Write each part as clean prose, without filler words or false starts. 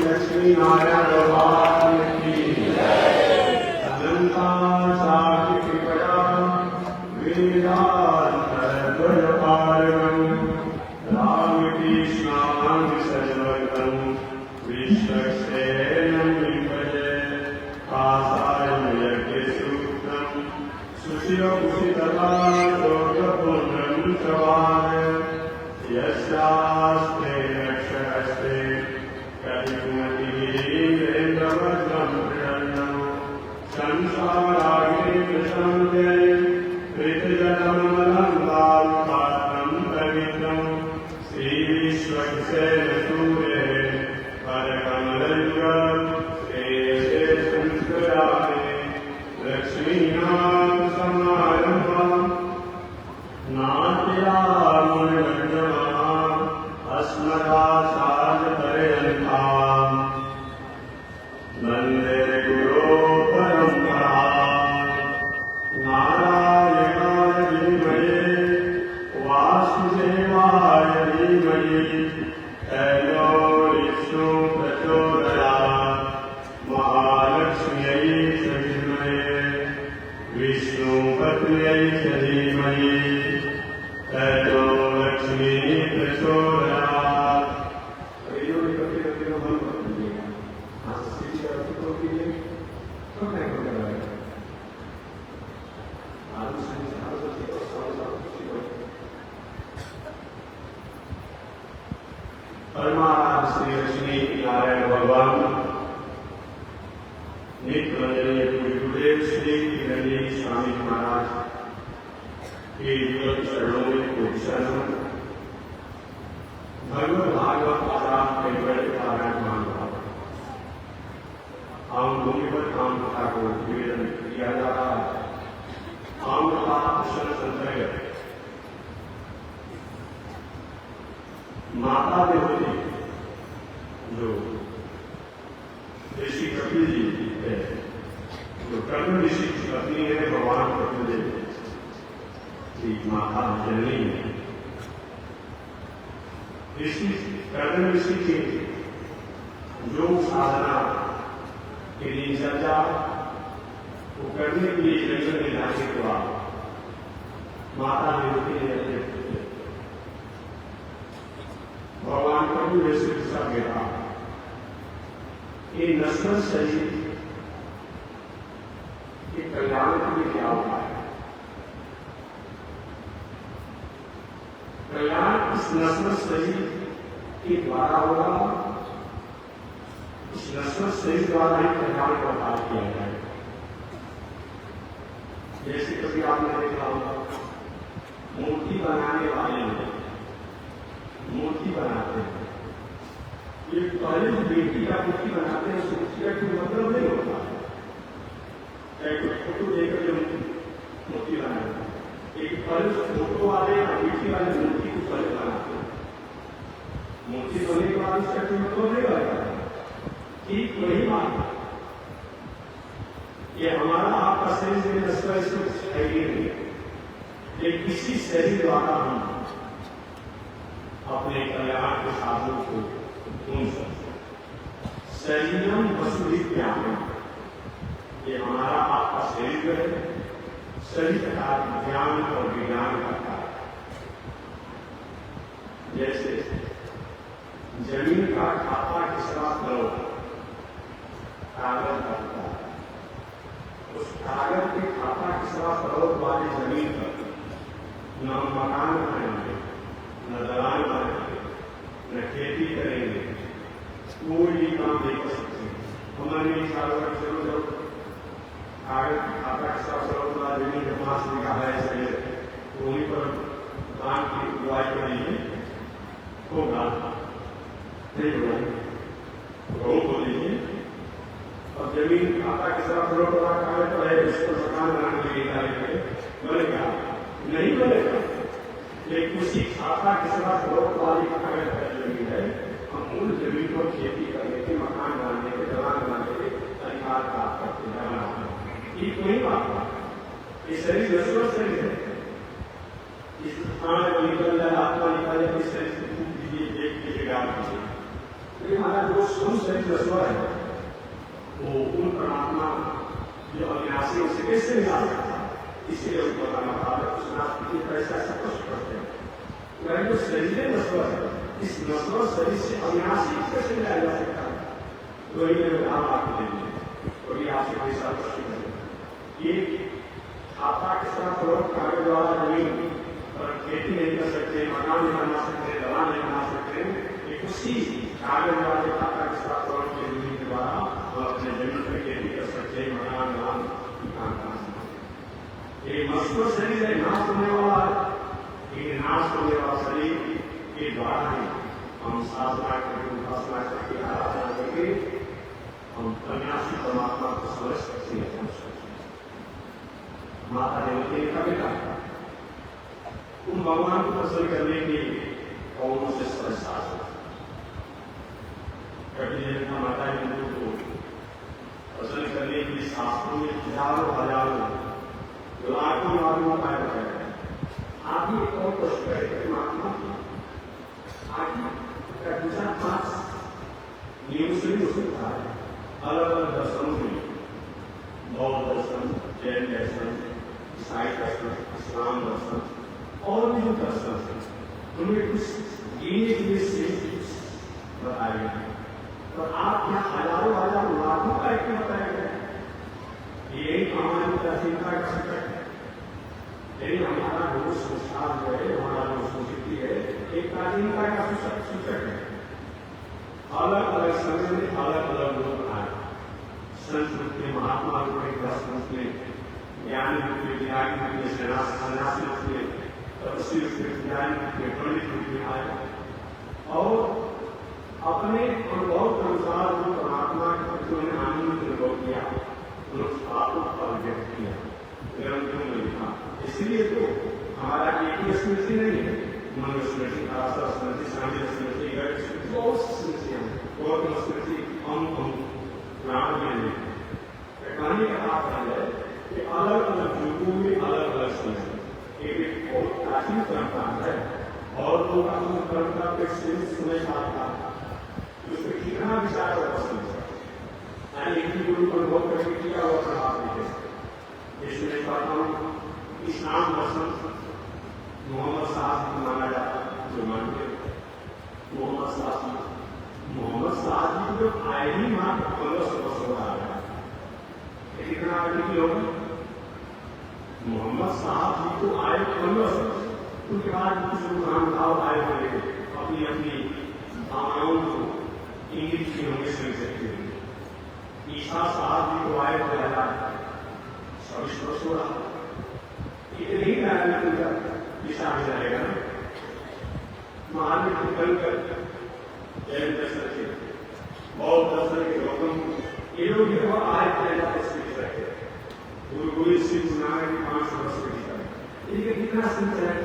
लक्ष्मी नारायण भगवान की अनंता साक्षी कृपया वेदांत द्वयपारणं रामकृष्णां सजवतं विश्वक्सेनं विभजे कासायं यज्ञसूत्रं सुशिरोषितता दोषपूर्णं प्रवाह यस्यास्ते अक्षरस्ते संसारागे प्रशान्ते प्रीतजलमलङ्कात्मानं प्रवितं श्रीविश्वक्सेनसूरे परकमलयुगं श्रेयसे संस्कृतानि लक्ष्मीनां समारम्भां नाट्यामुनिमध्यमाम् अस्मदाचार्यपर्यन्ताम् वन्दे गुरो परम्पराम् नारायणाय धीमहि वासुदेवाय धीमहि तन्नो विष्णुः प्रचोदयात् महालक्ष्म्यै च धीमहि विष्णुपत्न्यै च धीमहि तन्नो लक्ष्मीः प्रचोदयात्। परमात्मा श्री लक्ष्मी नारायण भगवान नित्य वंदनीय गुरुदेव श्री किरणजी स्वामी महाराज के चरणों में कोटि शरण। भगवत भागवत आराम के बड़े पारायण महानुभाव आम भूमि पर आम कथा को निवेदन किया जा रहा है। आम कथा अक्षर संतर्गत माता देवती जो ऋषि कपिल जी है, जो कपिल ऋषि की पत्नी है भगवान कपिल देव की माता जननी है। ऋषि कपिल ऋषि की योग साधना की दिनचर्या को करने के लिए जंगल में जाने के बाद माता देवती ने भगवान कपिल ऋषि से कहा कि नश्वर शरीर के कल्याण के लिए क्या उपाय है? कल्याण इस नश्वर शरीर के द्वारा होगा। इस नश्वर शरीर द्वारा ही कल्याण का उपाय किया जाए। जैसे कभी आपने देखा होगा मूर्ति बनाने वाले मूर्ति बनाते हैं, ये पहले बेटी का मूर्ति बनाते हैं, उसका कोई मतलब नहीं होता है। एक फोटो देखकर जो मूर्ति बनाते हैं, एक पहले फोटो वाले या बेटी वाले मूर्ति को पहले बनाते हैं। मूर्ति बनने के बाद उसका कोई मतलब नहीं होता है। ठीक वही बात ये हमारा आपका शरीर में नश्वर शरीर है, ये किसी शरीर द्वारा हम अपने कल्याण के साधन को ढूंढ सकते। शरीरम वसुविज्ञान, ये हमारा आपका शरीर है। शरीर का ज्ञान और विज्ञान करता है। जैसे जमीन का खाता किस तरह करो, कागज करता है, उस कागज के खाता फरोख वाली जमीन पर न मकान बनाएंगे, न दलान बनाएंगे, न खेती करेंगे, कोई भी काम नहीं कर सकते। हमारे चारों ओर चलो जाओ, कागज खाता के साथ फरोख वाला जमीन के 5 बीघा है, सही है, तो वहीं पर धान की बुआई करेंगे, होगा नहीं होगा, रोक हो लीजिए। और जमीन खाता के साथ फरोख वाला कागज तो है, उसको मकान बनाने के लिए बनेगा नहीं बनेगा, लेकिन उसी खाता के साथ फरोख वाली कागज जमीन है, हम उन जमीन पर खेती करने के, मकान बनाने के, दलान बनाने के अधिकार प्राप्त करते हैं। ये कोई बात नहीं, ये शरीर नश्वर शरीर है, इस प्राण को निकल जाए, आत्मा निकल जाए, इस शरीर से फूक दीजिए, एक कीजिएगा कीजिए। हमारा जो सुन शरीर नश्वर है, वो उन परमात्मा जो अविनाशी उसे कैसे मिला सकता है, इसलिए उनको उस नास्तिक की तरह से ऐसा कष्ट करते हैं। वह जो शरीर नश्वर है, इस नश्वर शरीर से अविनाशी कैसे मिलाया जा सकता है? तो ये आप आपको देंगे, तो ये आपसे कोई साथ करें। ये खाता के साथ फरोख कागज वाला जमीन पर खेती नहीं कर सकते, मकान नहीं बना सकते, दवा नहीं बना सकते, ये उसी कागज वाले खाता के साथ फरोख की जमीन के द्वारा वो अपने जमीन पर खेती कर सकते, मकान दलान काम कर सकते। ये नश्वर शरीर है, नाश होने वाला है, ये नाश होने वाला शरीर के द्वारा ही हम साधना करके, उपासना करके, आराधना करके हम अविनाशी परमात्मा को समझ सकते हैं। माता देवती का बेटा उन भगवान को प्रसन्न करने के कौन से संसार कभी माता हिंदू को प्रसन्न करने के लिए शास्त्रों में हजारों लाखों मालूम पाया गया है। आप ही और प्रश्न करें महात्मा का दूसरा 5 नियम से भी हो सकता है। अलग अलग दर्शनों में बौद्ध दर्शन, जैन दर्शन, ईसाई दर्शन, इस्लाम दर्शन और भी जो दर्शन है उनमें कुछ एक से बताया गया है। और आप यहाँ हजारों लाखों का एक बताया गया है। यही हमारी प्राचीनता का सूचक है, लेकिन हमारा जो संस्कार जो है, हमारा जो संस्कृति है, एक प्राचीनता का सूचक है। अलग अलग समय में अलग अलग लोग आए, संस्कृत में महात्मा रूप में, संस्कृत में ज्ञानी रूप में, ज्ञानी रूप में, सन्यासी रूप में, तपस्वी रूप में, ज्ञानी रूप में, पंडित रूप में आए और अपने अनुभव के अनुसार जो परमात्मा के आनंद अनुभव किया, उनको पर व्यक्त किया, ग्रंथों में लिखा। इसलिए तो हमारा एक ही स्मृति नहीं है, मनुस्मृति, आस्था स्मृति, शांति स्मृति, गैर स्मृति, बहुत स्मृतियां हैं, गौतम स्मृति, राम में कहने का तात्पर्य है कि अलग अलग युगों में अलग अलग समय एक बहुत प्राचीन परंपरा है और लोग अपनी परंपरा के सुने पाता उसमें कितना विचार होता है, एक ही गुरु को अनुभव करके किया हुआ प्रभाव देखे। इसमें कहता हूँ इस्लाम दर्शन मोहम्मद साहब को माना जाता है, जो मानते मोहम्मद साहब जी जो आए ही मात्र 1500 वर्ष हो रहा है, कितना आगे की होगा? मोहम्मद साहब जी को आए 1500 वर्ष, उनके बाद कुछ महानुभाव आए हुए अपनी अपनी भावनाओं को इंगित की होंगे सुन सकते हैं। ईसा साहब जी को आए 2026 वर्ष हो रहा, इतने ही ईसा भी जाएगा। महावीर बनकर जैन दर्शन के, बौद्ध दर्शन के गौतम, ये लोग जो आए थे गुरु श्री गुरु नानक 500 वर्ष के भीतर, इनके कितना संचय है?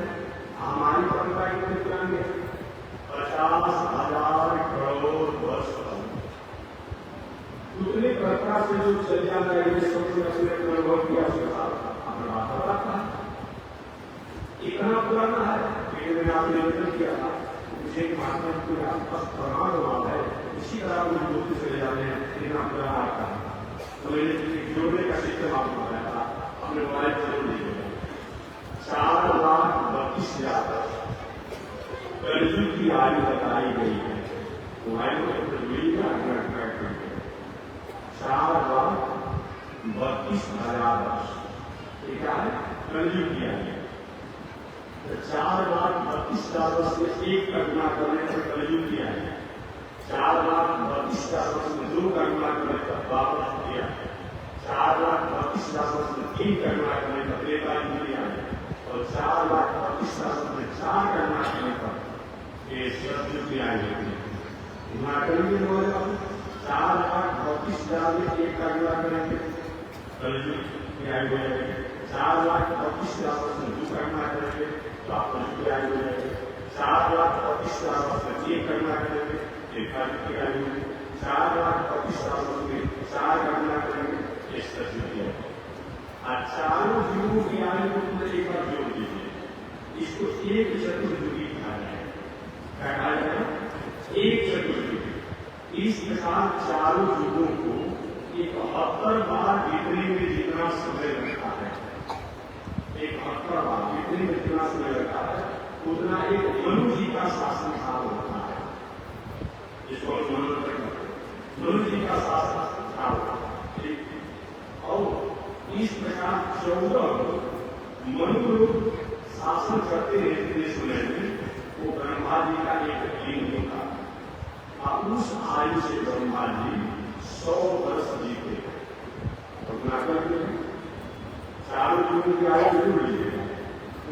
हमारी परंपरा कितने पुरानी है? 50,000 करोड़ वर्ष। उतनी परंपरा से जो चल जाता है, सबसे अपने अनुभव किया उसके साथ अपना बात बताता है। इतना पुराना है कि मैंने आपने निवेदन किया था, मुझे महात्मा के आसपास प्रमाण हुआ है, इसी तरह मुझे ज्योति चले जाते हैं, इतना पुराना आता है। तो मैंने जोड़ने का सिस्टम आपको बताया था, अपने मोबाइल जरूर लीजिएगा। 4,32,000 कलयुग की आयु बताई गई है। मोबाइल में 4,32,000 वर्ष। क्या है? कलयुग किया है। 4,32,000 वर्ष में एक का गुना करने पर कलयुग किया है। 4,32,000 वर्ष में 2 का गुना करने पर वापस किया है। 4,32,000 वर्ष में 3 का गुना करने पर त्रेता युग किया है। और 4,32,000 वर्ष में 4 का गुना करने पर ये सतयुग किया है। गुना करेंगे 4,32,000 में 1 का गुना करेंगे कलयुग किया हो जाएगा। 4,32,000 वर्ष में 2 का गुना करेंगे तो आप कलयुग किया हो जाएगा। 4,32,000 वर्ष में 1 का गुना करेंगे त्रेता युग किया हो जाएगा। 4,32,000 वर्ष में 4 का गुना करेंगे ये सतयुग किया है। आज चारों युगों की आयु को एक बार जोड़ दीजिए, इसको एक चतुर्युगी कहा जाएगा। क्या कहा जाएगा? एक चतुर्युगी। इस प्रकार चारों युगों को 71 बार बीतने में जितना समय लगता है, 71 बार बीतने में जितना समय लगता है उतना एक मनु जी का शासन काल होता है। जिसको मनु जी का शासन काल होता है। और इस प्रकार 14 मनु लोग शासन करते हैं इतने समय में, वो ब्रह्मा जी का एक लिंग होता है। उस आयु से ब्रह्मा जी 100 वर्ष जीते। और चारों युगों की आयु जरूर लीजिएगा,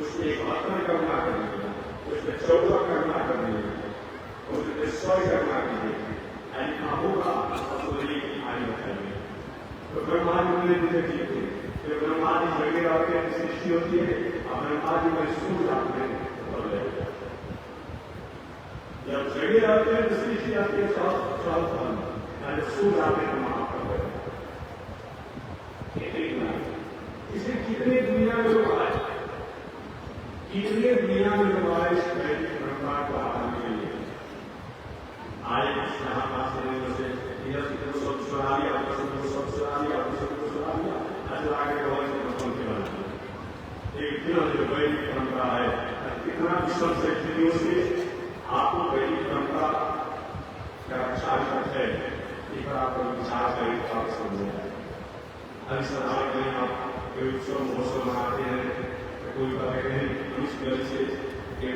उसमें 71 का गुना कर लीजिएगा, उसमें 14 का गुना कर लीजिएगा, उसमें 100 का गुना कीजिएगा, ऐसा होगा तो आयु बताइए। तो ब्रह्मा जी ने जीते, फिर ब्रह्मा जी जगह रहते हैं सृष्टि होती है, और ब्रह्मा जी में सूर्य आते हैं। जब जगह रहते हैं तो सृष्टि आती है 100 साल, सूर्य आते हैं माफ कर देते हैं। इसे कितने दुनिया में लोग आए, कितने दुनिया में लोग आए इस वैदिक परंपरा को आने के लिए आए। से इधर से सब चुरा लिया, सब चुरा लिया, सबको चुरा लिया, ऐसा आगे बहुत एक दिन जो वैदिक परंपरा है कितना विश्व शक्तियों से आपको वैदिक परंपरा का रक्षा है, इस पर आपको विचार करें तो आप समझ जाए। अभी समाज में आप कोई उत्सव महोत्सव मनाते हैं, कोई कहते हैं इस गली से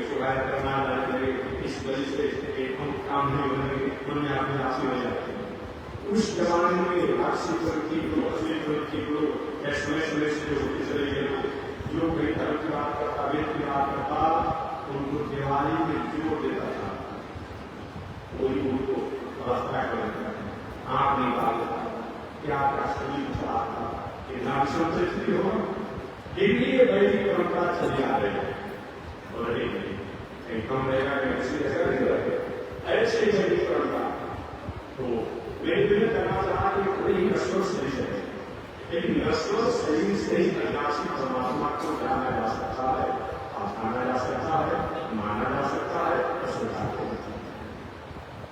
शिकायत करना जाते हैं, इस गली से हम काम नहीं बनेंगे, उनमें आप निराशी हो जाते हैं। उस जमाने में 80 की लोग, 80 की लोग समय समय से होते चले गए। जो कोई धर्म की बात करता, वेद की बात करता, उनको दिवाली में जोड़ देता था, कोई उनको रास्ता कर देता, आंख निकाल देता, क्या क्या सभी विचार था, ये नाम से हो। इसलिए वैदिक परंपरा चली आ रही है और कम रहेगा ऐसे वैदिक परंपरा। तो मैं करना चाहा कि कोई नश्वर शरीर है, लेकिन नश्वर शरीर से ही अविनाशी परमात्मा को जाना जा सकता है, आना जा सकता है, माना जा सकता है, अस्वीकार हो सकता है।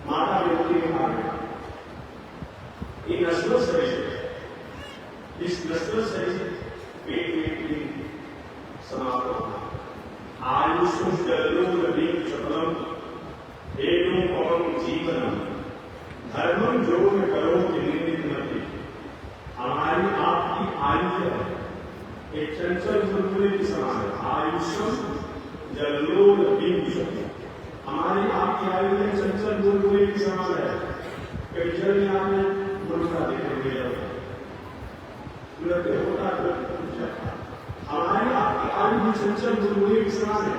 माता व्यक्ति के मार्ग ये नश्वर शरीर, इस नश्वर शरीर समाप्त होना। आयुष्म जलो नदी चपलम एवं पवन जीवनम धर्मम जो में करो निर्मित नदी। हमारी आपकी आयु है एक चंचल बुलबुले के समान है। आयुष्म जलो नदी हमारी आपकी आयु एक चंचल बुलबुले के समान है। कई जल यहाँ में बुलबुला देखने मिल जाता है, हमारी आपकी आयु भी चंचल बुलबुले के समान है।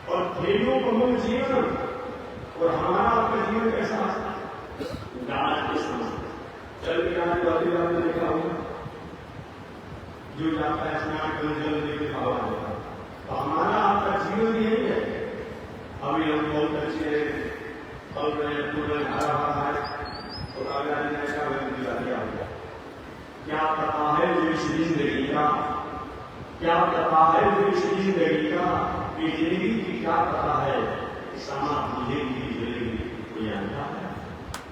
और धेनु कमल जीवन, और हमारा आपका जीवन कैसा गाज के समान। जल के आने वाली बात देखा होगा, जो जाता है स्नान कर जल लेके हवा देता, तो हमारा आपका जीवन यही है। अभी हम बहुत अच्छे फल रहे, फूल रहे, हरा भरा है, तो आगे ऐसा दिला दिया होगा। क्या पता है जो इस जिंदगी का, क्या पता है जो इस जिंदगी का, ये जिंदगी की क्या पता है, समाप्त जिंदगी जिंदगी कोई जानता है,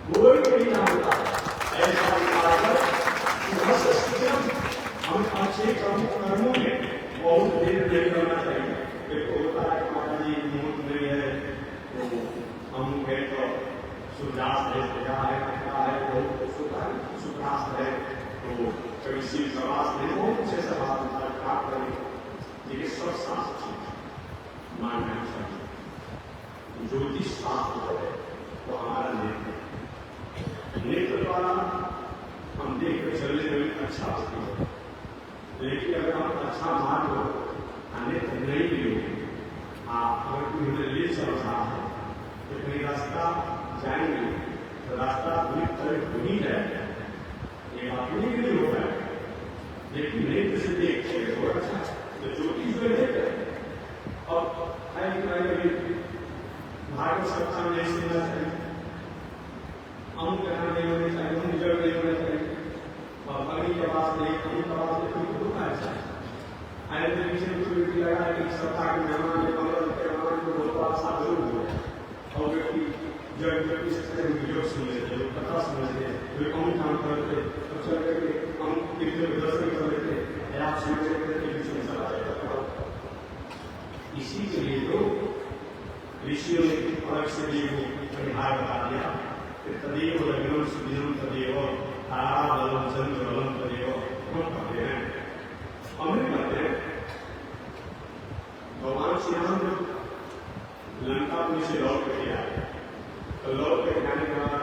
कोई नहीं जानता। ऐसा हम अच्छे कर्मों में बहुत देर करना चाहिए। देखो होता है माता जी मुहूर्त नहीं है तो हम गए तो सूर्यास्त है, क्या है बहुत सूर्यास्त है, तो कभी शिव सवास नहीं, बहुत से सवाल प्राप्त करें लेकिन अगर आप अच्छा मार्ग आने तो नहीं भी हो, आप अगर कोई ले चल रहा है तो कहीं रास्ता जाएंगे तो रास्ता पूरी तरह हो ही जाएगा। ये बात नहीं भी होगा, लेकिन नहीं तो सिर्फ एक हो अच्छा तो जो चीज में लेकर अब भाग सत्ता नहीं सुनना चाहिए, हम कहना नहीं होने चाहिए, हम जड़ नहीं होना चाहिए, और बनी के पास नहीं हम के पास नहीं तो दुखा है। आए तो पीछे कुछ लगा कि सत्ता के मेहमान ने 15 रुपये मेहमान को बहुत बड़ा साथ जरूर हुआ और व्यक्ति जब व्यक्ति से योग सुन लेते हैं, कथा सुन लेते हैं, वे कौन काम करते तो चल करके हम कितने दर्शन कर लेते हैं, आप सुन लेते हैं बीच में चला जाएगा। इसी के लिए तो ऋषियों ने अलग से भी वो परिहार बता दिया कि तदेव लग्नम सुदिनम तदेव तारा बलम चंद्र बलम तदेव हम कहते हैं। अमृत कहते हैं भगवान श्री राम जब लंकापुरी से लौट करके आए तो लौट करके आने के बाद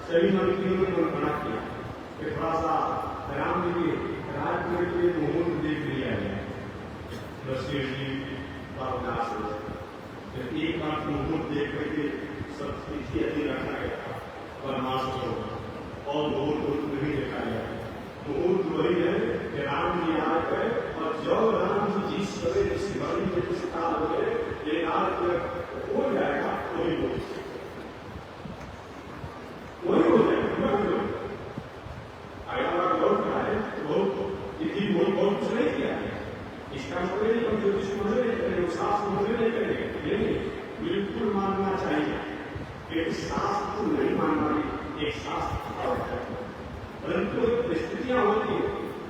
सभी मंत्रियों ने मना किया कि थोड़ा सा राम जी के राजपुर के मुहूर्त देख लिया गया, दशरथ जी का उदास हो एक बार मुहूर्त देख करके सब तिथि अति रखा गया वनवास को और मुहूर्त नहीं देखा गया। मुहूर्त वही है कि राम जी आ गए और जब राम जी जिस समय शिवरी के कुछ काल हो गए ये रात हो जाएगा वही हो जाएगा। अगर लौट रहा है तो बहुत तिथि बहुत कुछ नहीं किया है, इसका मतलब नहीं हम ज्योतिष मजे नहीं करेंगे, शास्त्र मजे नहीं करेंगे, नहीं बिल्कुल मानना चाहिए। एक शास्त्र को नहीं मानना एक शास्त्र और है, परंतु एक परिस्थितियां होती है,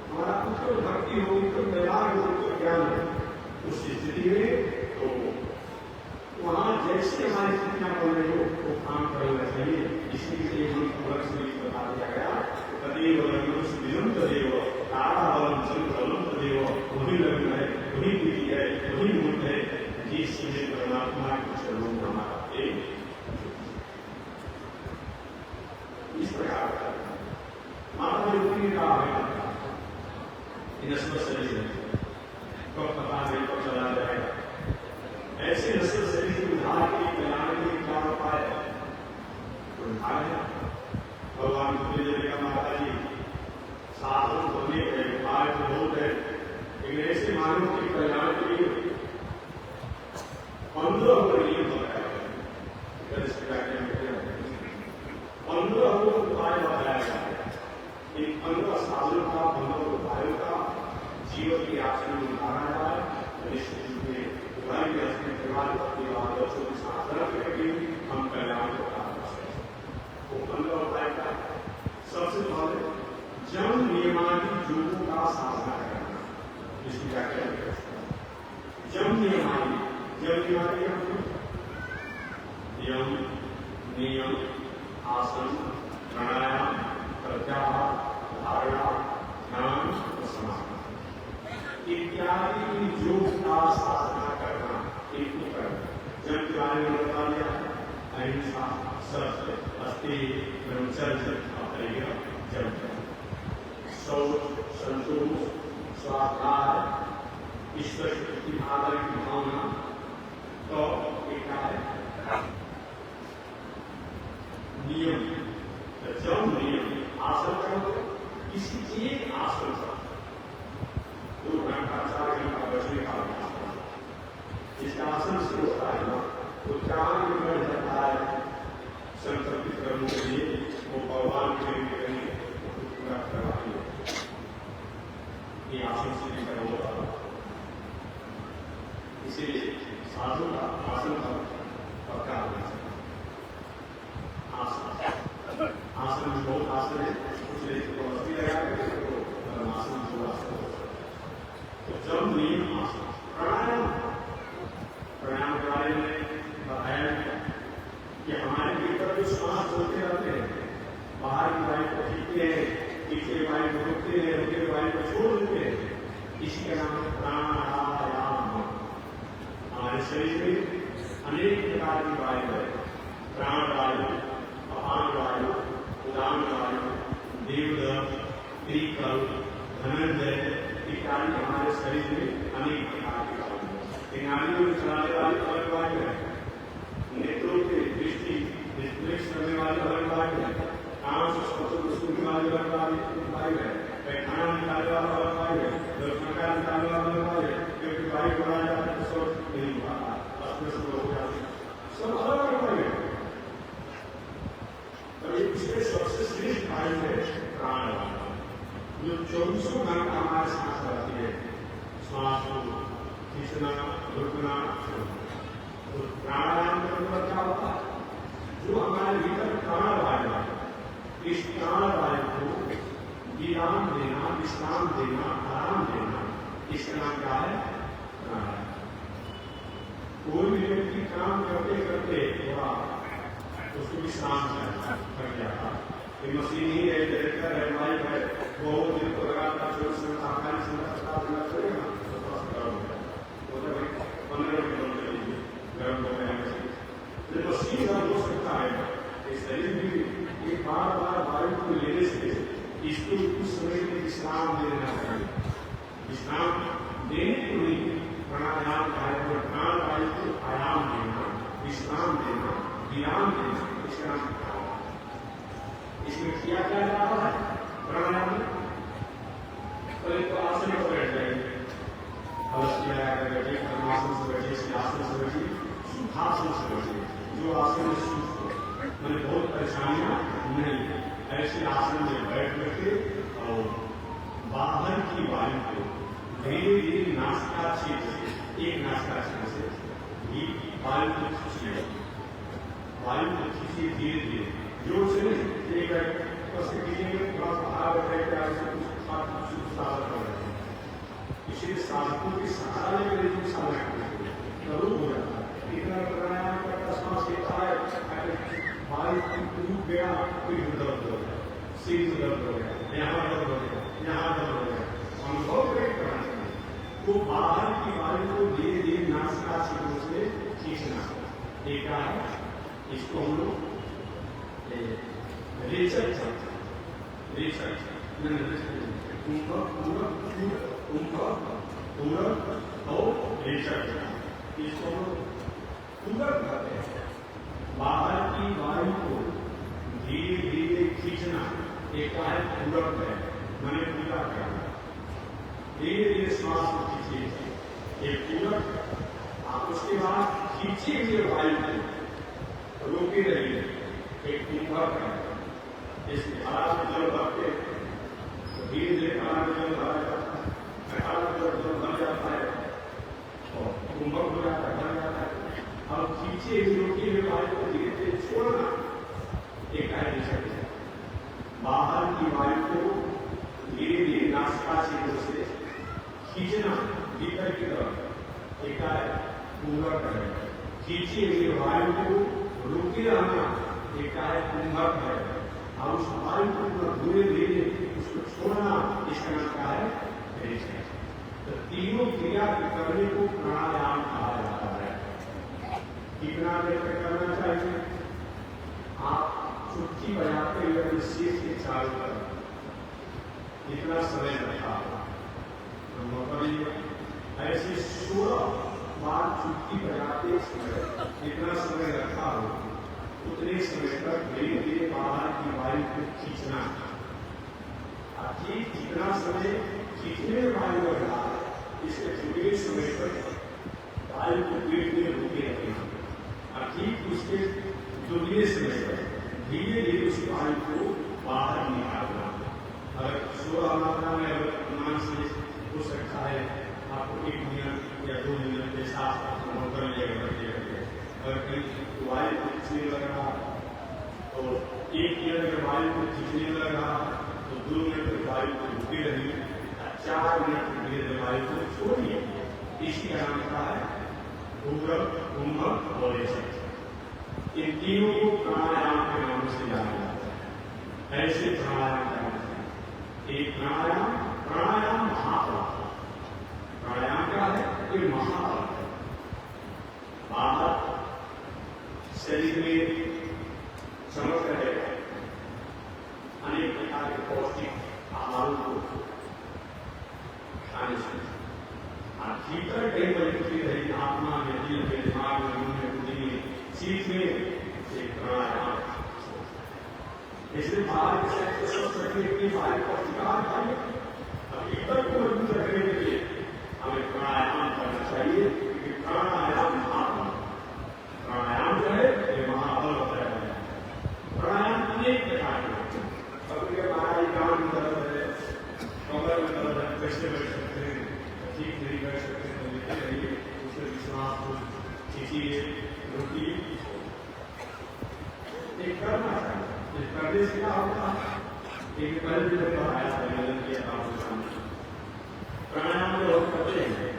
हमारा उत्तर भक्ति हो, उत्तर व्यवहार हो, उत्तर ज्ञान हो, उस स्थिति में तो वहां जैसे हमारी स्थितियां बन रही हो वो काम करना चाहिए। इसलिए हम अलग से बता दिया गया तदेव लग्नम सुदिनम तदेव तारा बलम चंद्र बलम तदेव, वही लग्न है, वही तिथि है, वही मुहूर्त है जिस समय परमात्मा के चरणों में हमारा एक इस प्रकार माता युक्ति ने कहा है नस्ल शरीर कब पता नहीं कब चला जाएगा। ऐसे नस्ल शरीर के उद्धार के लिए कल्याण के लिए क्या उपाय है? भगवान का माता जी साधन होने के उपाय तो बहुत है, लेकिन ऐसे मानव के कल्याण के लिए 15 नियम बताया गया, 15 उपाय बताया गया। इन 15 साधनों का 15 उपायों का जीवन के आचरण में उतारा जाए, निश्चित रूप में उपाय के असली परिवार के आदर्शों के साथ रखकर हम कल्याण को प्राप्त कर सकते हैं। वो 15 उपाय का सबसे पहले जम नियमादि योगों का साधना करना, इसकी व्याख्या जम नियमादि यम नियम आसन प्राणायाम प्रत्याहार धारणा ध्यान और समाधि इत्यादि योग का साधना करना एक उपकरण। जम के बारे में बता दिया अहिंसा सत्य अस्ति ब्रह्मचर्य अपरिग्रह जम शौच संतोष स्वाध्याय ईश्वर की आदर की भावना तो एक है नियम। जब नियम आसन करो किसी एक आसन का 2 घंटा 4 घंटा बैठने का अभ्यास, इसका आसन से होता है ना तो चार में बढ़ जाता है संतर्पित करने के लिए वो भगवान के लिए पूरा करवाती है। ये आसन से भी करो होता, इसीलिए साधु का आसन का पक्का होना चाहिए। आसन में बहुत आसन है, उसमें तो अस्सी लगा तो आसन जो आसन तो जब नियम आसन प्राणायाम के बारे में बताया कि हमारे भीतर जो श्वास चलते रहते हैं, बाहर की वायु को खींचते हैं, पीछे वायु को रोकते हैं, रुके वायु को छोड़ देते हैं, इसी का नाम है प्राणायाम। हमारे शरीर में अनेक प्रकार की वायु है, प्राण वायु, अपान वायु, उदान वायु, देवदत्त, त्रिकल, धनंजय कि नाड़ी हमारे शरीर में अनेक प्रकार की वायु है। नाड़ियों में चलाने वाली अलग वायु है, नेत्रों के दृष्टि निर्देश करने वाली अलग वायु है, कान से शब्दों को सुनने वाली अलग वायु है, पैखाना निकालने वाला अलग वायु है, लक्षणा निकालने वाला अलग वायु है, क्योंकि वायु बनाया जाता है तो सब नहीं हुआ हो जाते सब अलग अलग वायु है। इसमें सबसे श्रेष्ठ वायु है प्राणवायु, जो 24 घंटा हमारे सांस रहती है, श्वास को खींचना रुकना। तो प्राणायाम करने क्या होता है, जो हमारे भीतर प्राणवायु है, इस प्राणवायु को विराम देना, विश्राम देना, आराम देना, इसका नाम क्या है प्राणायाम। कोई भी व्यक्ति काम करते करते थोड़ा उसको विश्राम कर जाता, मशीन ही है, डायरेक्टर है, माइक है, बहुत दिन को लगातार 24 घंटा 48 घंटा चलेगा तो थोड़ा सा गर्म है, मतलब 15 मिनट बंद कर लीजिए, गर्म हो गया मशीन। मशीन गर्म हो सकता है, शरीर भी एक बार बार वायु को लेने से इसको कुछ समय में विश्राम देना चाहिए। विश्राम देने को नहीं प्राणायाम कार्य, प्राणवायु को आराम देना, विश्राम देना, विराम देना, इसका इसमें किया क्या जा रहा है प्राणायाम में। पहले तो आसन पर बैठ जाएंगे, पद्मासन से बैठिए, सिंहासन से बैठिए, सुखासन से बैठिए, जो आसन में सुख हो, मैंने बहुत परेशानियां नहीं, ऐसे आसन में बैठ करके और बाहर की वायु को धीरे धीरे नासिका क्षेत्र से, एक नासिका क्षेत्र से ही वायु को खींचिए, वायु को खींचिए धीरे धीरे, जोर से नहीं, एक इसलिए साधकों की सहारा लेकर जो साधना जरूर हो जाता है। इतना प्राणायाम करता सांस लेता है, वायु डूब गया, कोई दर्द हो गया, सिर में दर्द हो गया, यहाँ दर्द हो गया, यहाँ दर्द हो गया, अनुभव करना चाहिए। तो बाहर की वायु को धीरे धीरे नासिका क्षेत्र से खींचना, एक है इसको हम लोग रिसर्च और रिसर्च इसको पूरक करते हैं। बाहर की वायु को धीरे धीरे खींचना एक पूरक है, मैंने पूरा करना, धीरे धीरे श्वास को खींचिए, एक पूरक। आप उसके बाद खींचिए हुए वायु को रोके रहिए, एक कुंभक है। इस धारा में जल भरते धीरे धीरे धारा में जल भरा जाता है, धारा में जल भर जाता है और कुंभक हो जाता है, भर जाता है। अब खींचे रोके हुए वायु को धीरे धीरे छोड़ना, एक है बाहर की वायु को धीरे धीरे नासिका क्षेत्र से खींचना भीतर की तरफ, एक कुंभक है। खींचे हुए वायु को रोके रहना, एक कुंभक है। और उस वायु को धीरे धीरे उसको छोड़ना, इसका नाम क्या है रेच है। तो तीनों क्रिया करने को प्राणायाम कहा जाता है। कितना देर तक करना चाहिए? आप चुटकी बजाते हुए शीश के चारों तरफ इतना समय रखा, ऐसे 16 बार चुटकी बजाते समय इतना समय रखा हो, उतने समय तक धीरे धीरे बाहर की वायु को खींचना। ठीक जितना समय खींचने में वायु लग रहा है, इसके थोड़े समय तक वायु को पेट में रोके रखना। ठीक उसके दुगने समय तक धीरे धीरे उस वायु को बाहर निकालना। अगर 16 मात्रा में अनुमान से हो सकता है, आपको 1 मिनट या 2 मिनट के साथ कर लिया। अगर कहीं वायु को खींचने लग रहा तो 1 मिनट अगर वायु को खींचने लग रहा तो 2 मिनट वायु को रुकी रही, 4 मिनट धीरे वायु को छोड़िए। इसी का नाम क्या है पूरक, कुंभक और रेचक। इन तीनों को प्राणायाम के नाम से जाना जाता है। ऐसे प्राणायाम करना चाहिए। एक प्राणायाम महापात। प्राणायाम क्या है? ये महापात है। बाहर शरीर में समग्र है, अनेक प्रकार के पौष्टिक आहारों को खाने भीतर कई परिस्थिति रही, आत्मा में, दिल में, दिमाग में, मन में, बुद्धि में, चीज में एक प्राणायाम। इसलिए बाहर के सब करने के लिए बाहर का अधिकार चाहिए। अब भीतर को मजबूत रखने के लिए हमें प्राणायाम करना चाहिए, क्योंकि प्राणायाम महाबल, प्राणायाम जो है ये महाबल बताया गया है। प्राणायाम अनेक प्रकार के, सबके हमारा कान में दर्द है, कमर में दर्द है, कैसे बैठ सकते हैं, ठीक नहीं बैठ सकते हैं, लेते रहिए, उससे विश्वास को खींचिए, रोकिए, एक करना चाहिए। करने से क्या होता है, एक कल भी बताया संयोजन किया था आपके सामने। प्राणायाम जो लोग करते हैं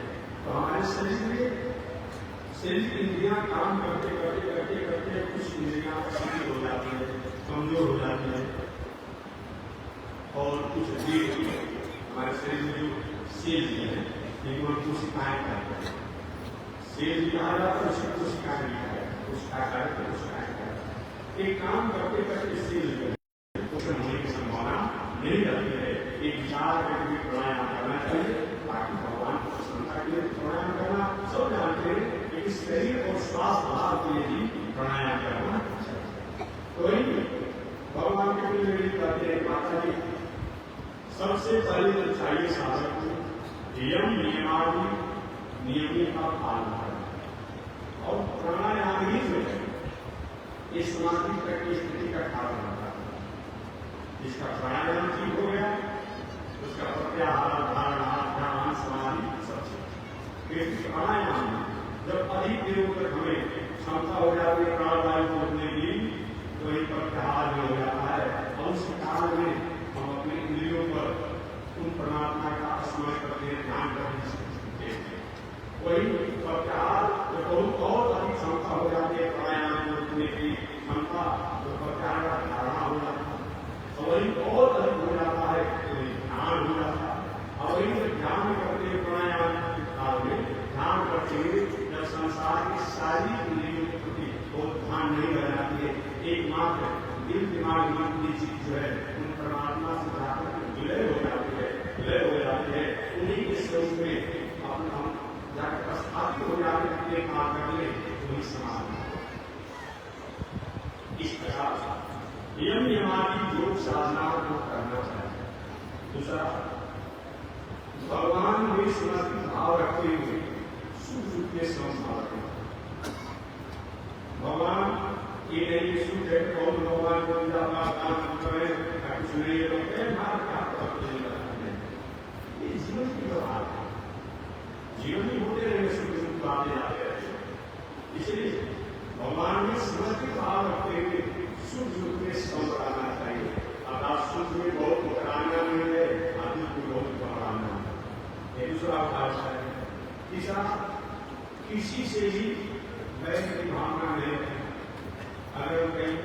तो हमारे शरीर की इंद्रियां काम करते करते करते करते कुछ इंद्रियां शिथिल हो जाती है, कमजोर हो जाती है, और कुछ देर हमारे शरीर में जो सेल है लेकिन हम कोशिकाएं करते हैं, सेल भी आ जाता है, उसकी कोशिकाएं भी आ जाती है, कोशिकाएं करते कोशिकाएं करते एक काम करते करते सेल होने की संभावना नहीं रहती है। एक विचार करके प्राणायाम करना चाहिए, बाकी भगवान को प्रसन्नता के लिए प्राणायाम करना सब जानते हैं, लेकिन शरीर और श्वास भाव के लिए भी प्राणायाम करना चाहिए। तो वही भगवान के लिए मेरी कहते हैं माता जी, सबसे पहले तो चाहिए साधक को नियमावली, नियमों का पालन करना, और प्राणायाम ही जो है ये समाधि तक की स्थिति का कारण होता है। जिसका प्राणायाम ठीक हो गया, उसका प्रत्याहार, धारणा, ध्यान, समाधि सब ठीक। प्राणायाम जब अधिक देर तक हमें क्षमता हो जाती है प्राणवायु को रोकने की, तो वही प्रत्याहार में हो जाता है, और उस काल में हम अपने इंद्रियों पर उन परमात्मा का स्मरण करते हैं, ध्यान करते हैं। वही प्रत्याहार जब बहुत और अधिक क्षमता हो जाती है प्राणायाम को रोकने की क्षमता, तो प्रत्याहार का धारणा हो जाता है, और वही बहुत अधिक हो जाता है, तो ध्यान हो जाता है। और वही जब ध्यान करते हैं प्राणायाम काल में, ध्यान करते हुए जब संसार की सारी इंद्रियों के प्रति बहुत ध्यान नहीं रह जाती है, एकमात्र दिल दिमाग मन की चीज जो है उन परमात्मा से जाकर विलय हो जाती है, विलय हो जाती है, उन्हीं के स्वरूप में अपना हम जाकर स्थापित हो जाते हैं, काम करने वही समाधि। इस प्रकार नियम नियमादि योग साधना को करना चाहिए। दूसरा, भगवान में समर्पित भाव रखते हुए सुख दुख के संभाव रखें। भगवान ये नहीं सुख है, कौन भगवान को अपना काम करें, कुछ नहीं रोके, मार क्या ये जीवन की व्यवहार है, जीवन में होते रहेंगे सुख दुख आते जाते रहते। इसलिए भगवान में समर्पित भाव रखते हुए सुख दुख में संभालना चाहिए। अर्थात सुख में बहुत पकड़ाना नहीं है, दुख में बहुत पकड़ाना है, ये दूसरा भाषा है। तीसरा, किसी से भी वैर की भावना नहीं है। अगर कहीं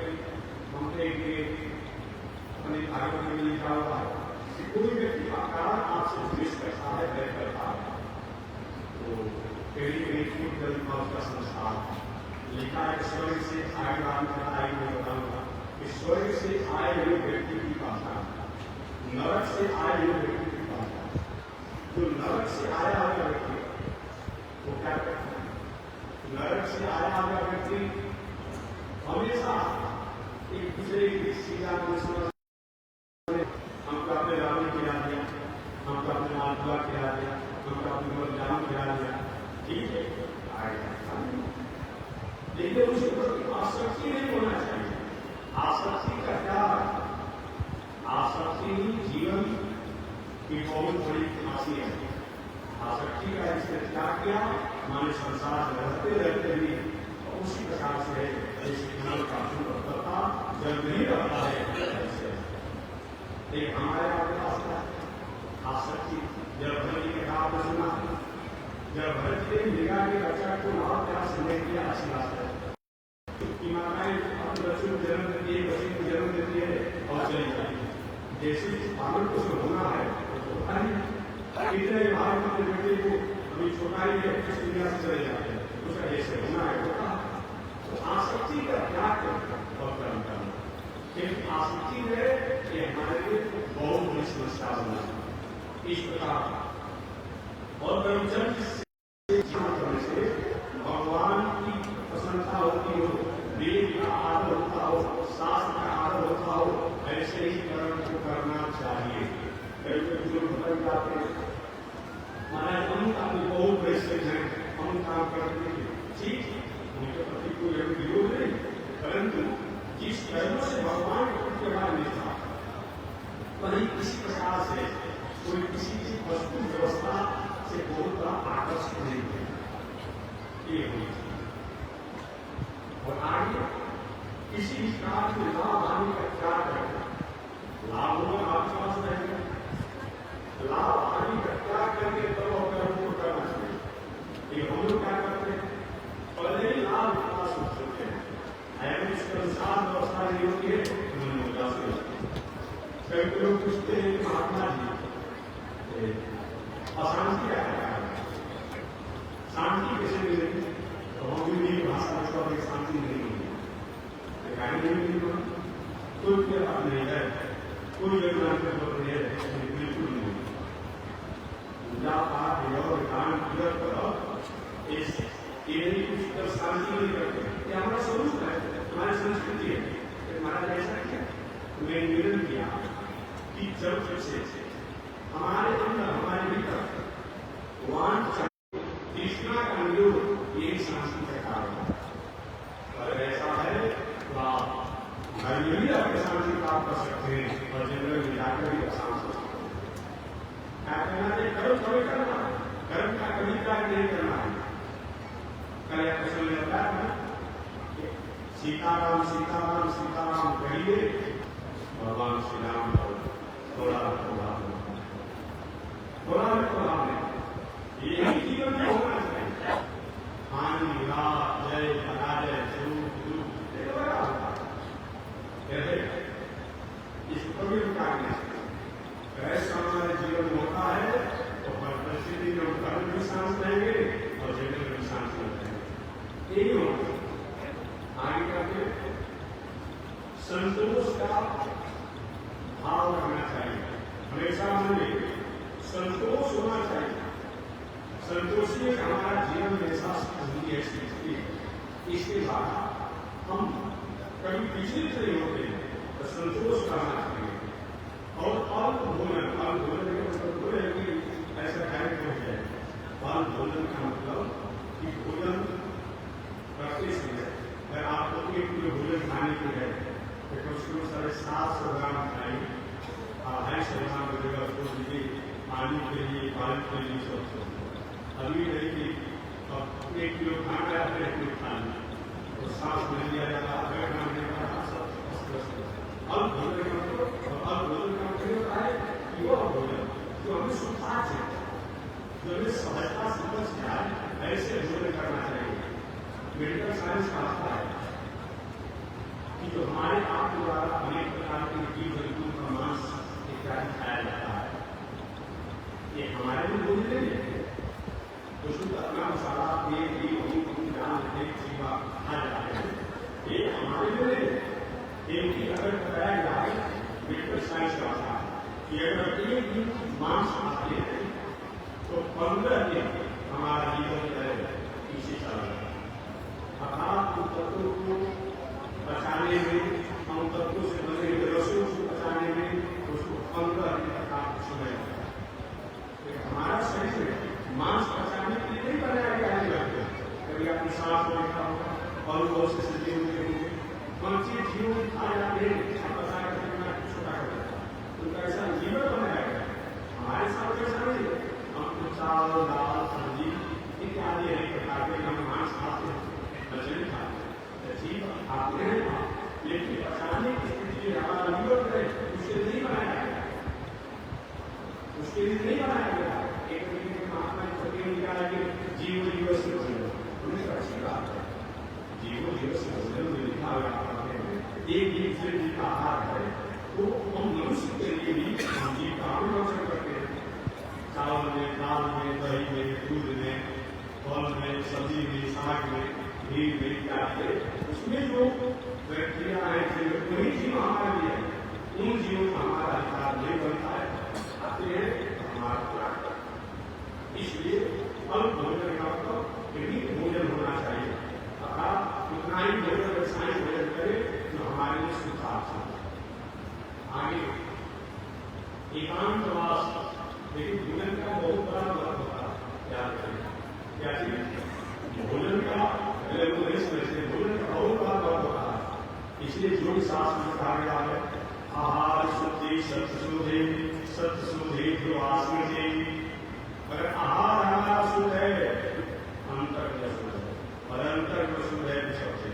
हमने अपने भाइयों में लिखा हुआ है कि कोई व्यक्ति का कारण आपसे द्वेष करता है, वैर करता है, तो कहीं छूट गलत उसका संस्कार लिखा है। स्वर्ग से आए आई मैं बताऊंगा कि स्वर्ग से आए हुए व्यक्ति की भाषा, नरक से आए हुए व्यक्ति की भाषा। जो नरक से आया हुआ व्यक्ति वो क्या करता है, नरक से आया हुआ व्यक्ति हमेशा एक दूसरे की सीधा हमको अपने रावण खिला दिया, हमको अपने मालपुआ खिला दिया, हमको अपने गुलाम खिला दिया, ठीक है आएगा, लेकिन उसके प्रति आसक्ति नहीं होना चाहिए। आसक्ति का क्या, आसक्ति ही जीवन की बहुत बड़ी फांसी है। आसक्ति का इसने क्या किया, हमारे संसार में रहते रहते भी उसी प्रकार से का करता जब नहीं रहता है। एक हमारे आसक्ति जब भरत जी के काम को सुना, जब भरत जी ने मृगा के बच्चा को लाभ प्यार से नहीं किया, अच्छी बात है कि माताएं अपने बच्चों को जन्म देती है, बच्चे को जन्म देती है और चली जाती है। जैसे पालन पोषण होना है इतने भारत अपने बेटे को अभी छोटा ही है, इस दुनिया से चले जाते हैं, उसका जैसे होना है होता। तो आसक्ति का त्याग और कर्म करना, लेकिन आसक्ति में ये हमारे लिए बहुत बड़ी समस्या बना। इस प्रकार और कर्मचंद से भगवान की प्रसन्नता होती हो, वेद का आदर होता हो, शास्त्र का आदर होता हो, ऐसे ही कर्म को करना चाहिए। कई लोग बदल जाते हैं, महाराज हम अपने बहुत वैसे हैं, हम काम करते हैं, ठीक उनके प्रति कोई विरोध नहीं, परंतु जिस कर्म से भगवान को व्यवहार मिलता वही किसी प्रकार से कोई किसी की वस्तु व्यवस्था से बहुत बड़ा आकर्षण नहीं है, ये होनी चाहिए। और आगे किसी भी प्रकार के लाभ आने का क्या करना, लाभ होगा आपके पास रहेगा, लाभ हानि का क्या करके तब और कर्म को करना चाहिए। ये हम लोग क्या करते हैं, पहले ही लाभ का सोचते हैं, एवं इसके अनुसार व्यवस्था नहीं होती है, उन्होंने उदास होती है। कई लोग पूछते हैं महात्मा जी अशांति क्या है, शांति कैसे मिलेगी, तो हम भी भाषा में शांति नहीं मिलेगी, नहीं मिलेगी, कोई बात नहीं है, कोई योजना की जरूरत नहीं है, बिल्कुल नहीं। पूजा पाठ और दान पूजा करो, इस कुछ शांति नहीं करते, ये हमारा स्वरूप है, हमारी संस्कृति है। हमारा ऐसा क्या मैं निवेदन किया कि जब से हमारे अंदर हमारे भीतर वांछा तृष्णा का निरोध ये शांति का कारण है। अगर ऐसा है तो आप घर में भी अपने शांति प्राप्त कर सकते हैं और जंगल में जाकर भी शांत हो सकते हैं। क्या करना है, कर्म कभी करना है, कर्म का कभी कार्य नहीं करना है। कल या प्रश्न में बताया था सीताराम सीताराम सीताराम कहिए, भगवान श्री राम थोड़ा थोड़ा थोड़ा थोड़ा ये जीवन में होना चाहिए। हानि लाभ जय पराजय सुख दुख इसको भी उतारना चाहिए। ऐसा हमारे जीवन में होता है तो हर परिस्थिति में हम कर्म भी शांत रहेंगे और जीवन में भी शांत रहेंगे। यही होना आगे करके संतोष का भाव रखना चाहिए, हमेशा मन में संतोष होना चाहिए। संतोषी हमारा जीवन में ऐसा है, इसके बाद हम कभी विचलित नहीं होते, तो संतोष करना चाहिए। और अल्प भोजन का मतलब ऐसा कार्य हो जाए, अल्प भोजन का मतलब कि भोजन करते समय अगर आपको 1 किलो भोजन खाने की है तो कम से कम 750 ग्राम खाएंगे, 250 ग्राम की जगह छोड़ दीजिए पानी के लिए, पालन के लिए सब अभी नहीं कि अब 1 किलो खाना है, 1 किलो खाना तो सांस नहीं लिया जाता, अगर काम नहीं करता सब अल्प भोजन का मतलब अल्प भोजन का मतलब होता है कि वह भोजन जो हमें सुखा है, जो हमें सहजता समझ जाए, ऐसे भोजन करना चाहिए। मेडिकल साइंस का आता है कि जो हमारे आप द्वारा अनेक प्रकार के जीव जंतुओं का मांस इत्यादि खाया जाता है, ये हमारे लिए भोजन नहीं है, तो शुद्ध अपना मसाला तेल घी दाल सेवा खा जाते हैं, ये हमारे लिए नहीं। अगर बताया जाए मेडिकल साइंस का था कि अगर 1 दिन मांस खाते हैं तो 15 दिन हमारा जीवन पीछे चल रहा है। अर्थात उन तत्वों को बचाने में, उन तत्वों से बने रसों को बचाने में उसको 15 दिन तक आप समय लगता है। हमारा शरीर मांस बचाने के लिए नहीं बनाया गया है। कभी आपने सांस में देखा होगा और बहुत से सजीव होंगे, पंछी जीव खा जाते हैं, छोटा कर उनका ऐसा जीवन बनाया गया। हमारे साथ ऐसा नहीं है, हम चावल दाल सब्जी इत्यादि अनेक प्रकार के हम मांस खाते हैं, मछली खाते हैं, जीव खाते हैं, लेकिन बचाने की स्थिति हमारा जीवन है उसके लिए नहीं बनाया गया, उसके लिए नहीं बनाया गया। एक महात्मा निकाला कि जीव दिवस उन्हें अच्छी बात है, जीव दिवस में लिखा हुआ एक जीव से जीव का आहार है, तो हम मनुष्य के लिए भी हम जीव का अनुरक्षण करते हैं। चावल में, दाल में, दही में, दूध में, फल में, सब्जी में, साग में, घी में इत्यादि, उसमें जो बैक्टीरिया है वही जीव हमारे लिए है, उन जीवों का हमारा अधिकार नहीं बनता है, आते हैं हमारा इसलिए अल्प भोजन का भी भोजन होना चाहिए, अर्थात उतना ही भोजन व्यवसाय भोजन करे जो हमारे लिए सुखार। आगे एकांतवास, लेकिन भोजन का बहुत बड़ा महत्व होता है। याद रखिए क्या चीज भोजन का, भोजन का बहुत बड़ा महत्व होता है। इसलिए जो भी शास्त्र में कहा गया है आहार शुद्धि सत्सुधे सत्सुधे जो आस्मृति, अगर आहार हमारा शुद्ध है अंतर शुद्ध है और अंतर शुद्ध है सबसे।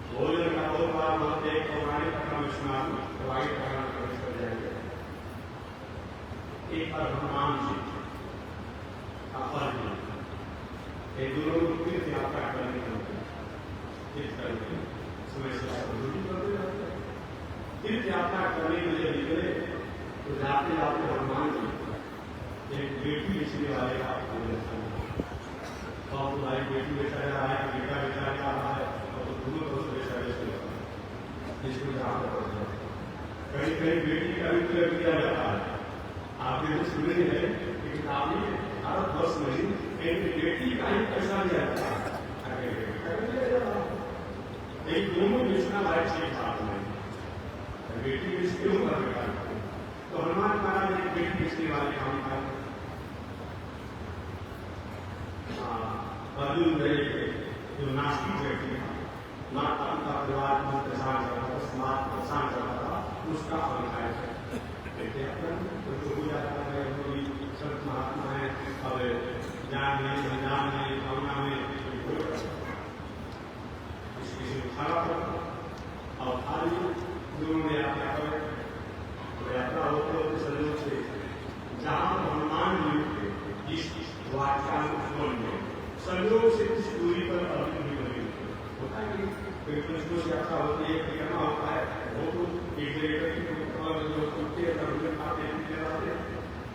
भोजन का बहुत बड़ा महत्व है। पौराणिक कथा में सुना दवाई कथा में प्रवेश कर जाएंगे। एक बार हनुमान जी ये दोनों तीर्थ यात्रा करने समय से तीर्थ यात्रा करने के लिए निकले तो जाते जाते हनुमान जी एक बेटी बेचने वाले का और भाई बेटी बेचा जा रहा है, बेटा बेचा जा रहा है और दोनों तरफ से बेचा बेचने इसको जहाँ कहीं कहीं बेटी का भी प्रयोग किया जाता है। आपने तो सुने हैं लेकिन आपने भारत वर्ष में एक बेटी का ही पैसा दिया जाता है। एक दोनों बेचना लायक चीज बात नहीं, बेटी बेचते हो कर बेटा। तो हनुमान महाराज एक बेटी बेचने वाले काम का अर्जुन जो नास्तिक व्यक्ति था, माता पिता परिवार में परेशान चल रहा था, समाज परेशान चल रहा था, उसका फल खाया हो जाता है। संत महात्मा है अब ज्ञान में संज्ञान में भावना में किसी उठाना पड़ता और खाली दोनों यात्रा करें तो यात्रा होते होते संयोग से जहाँ हनुमान जी जिस वाक्यानुष्ठान में संयोग से कुछ दूरी पर अर्जुन भी बनी होता है कि कृष्ण से यात्रा होती है, करना होता है, वो तो एक जगह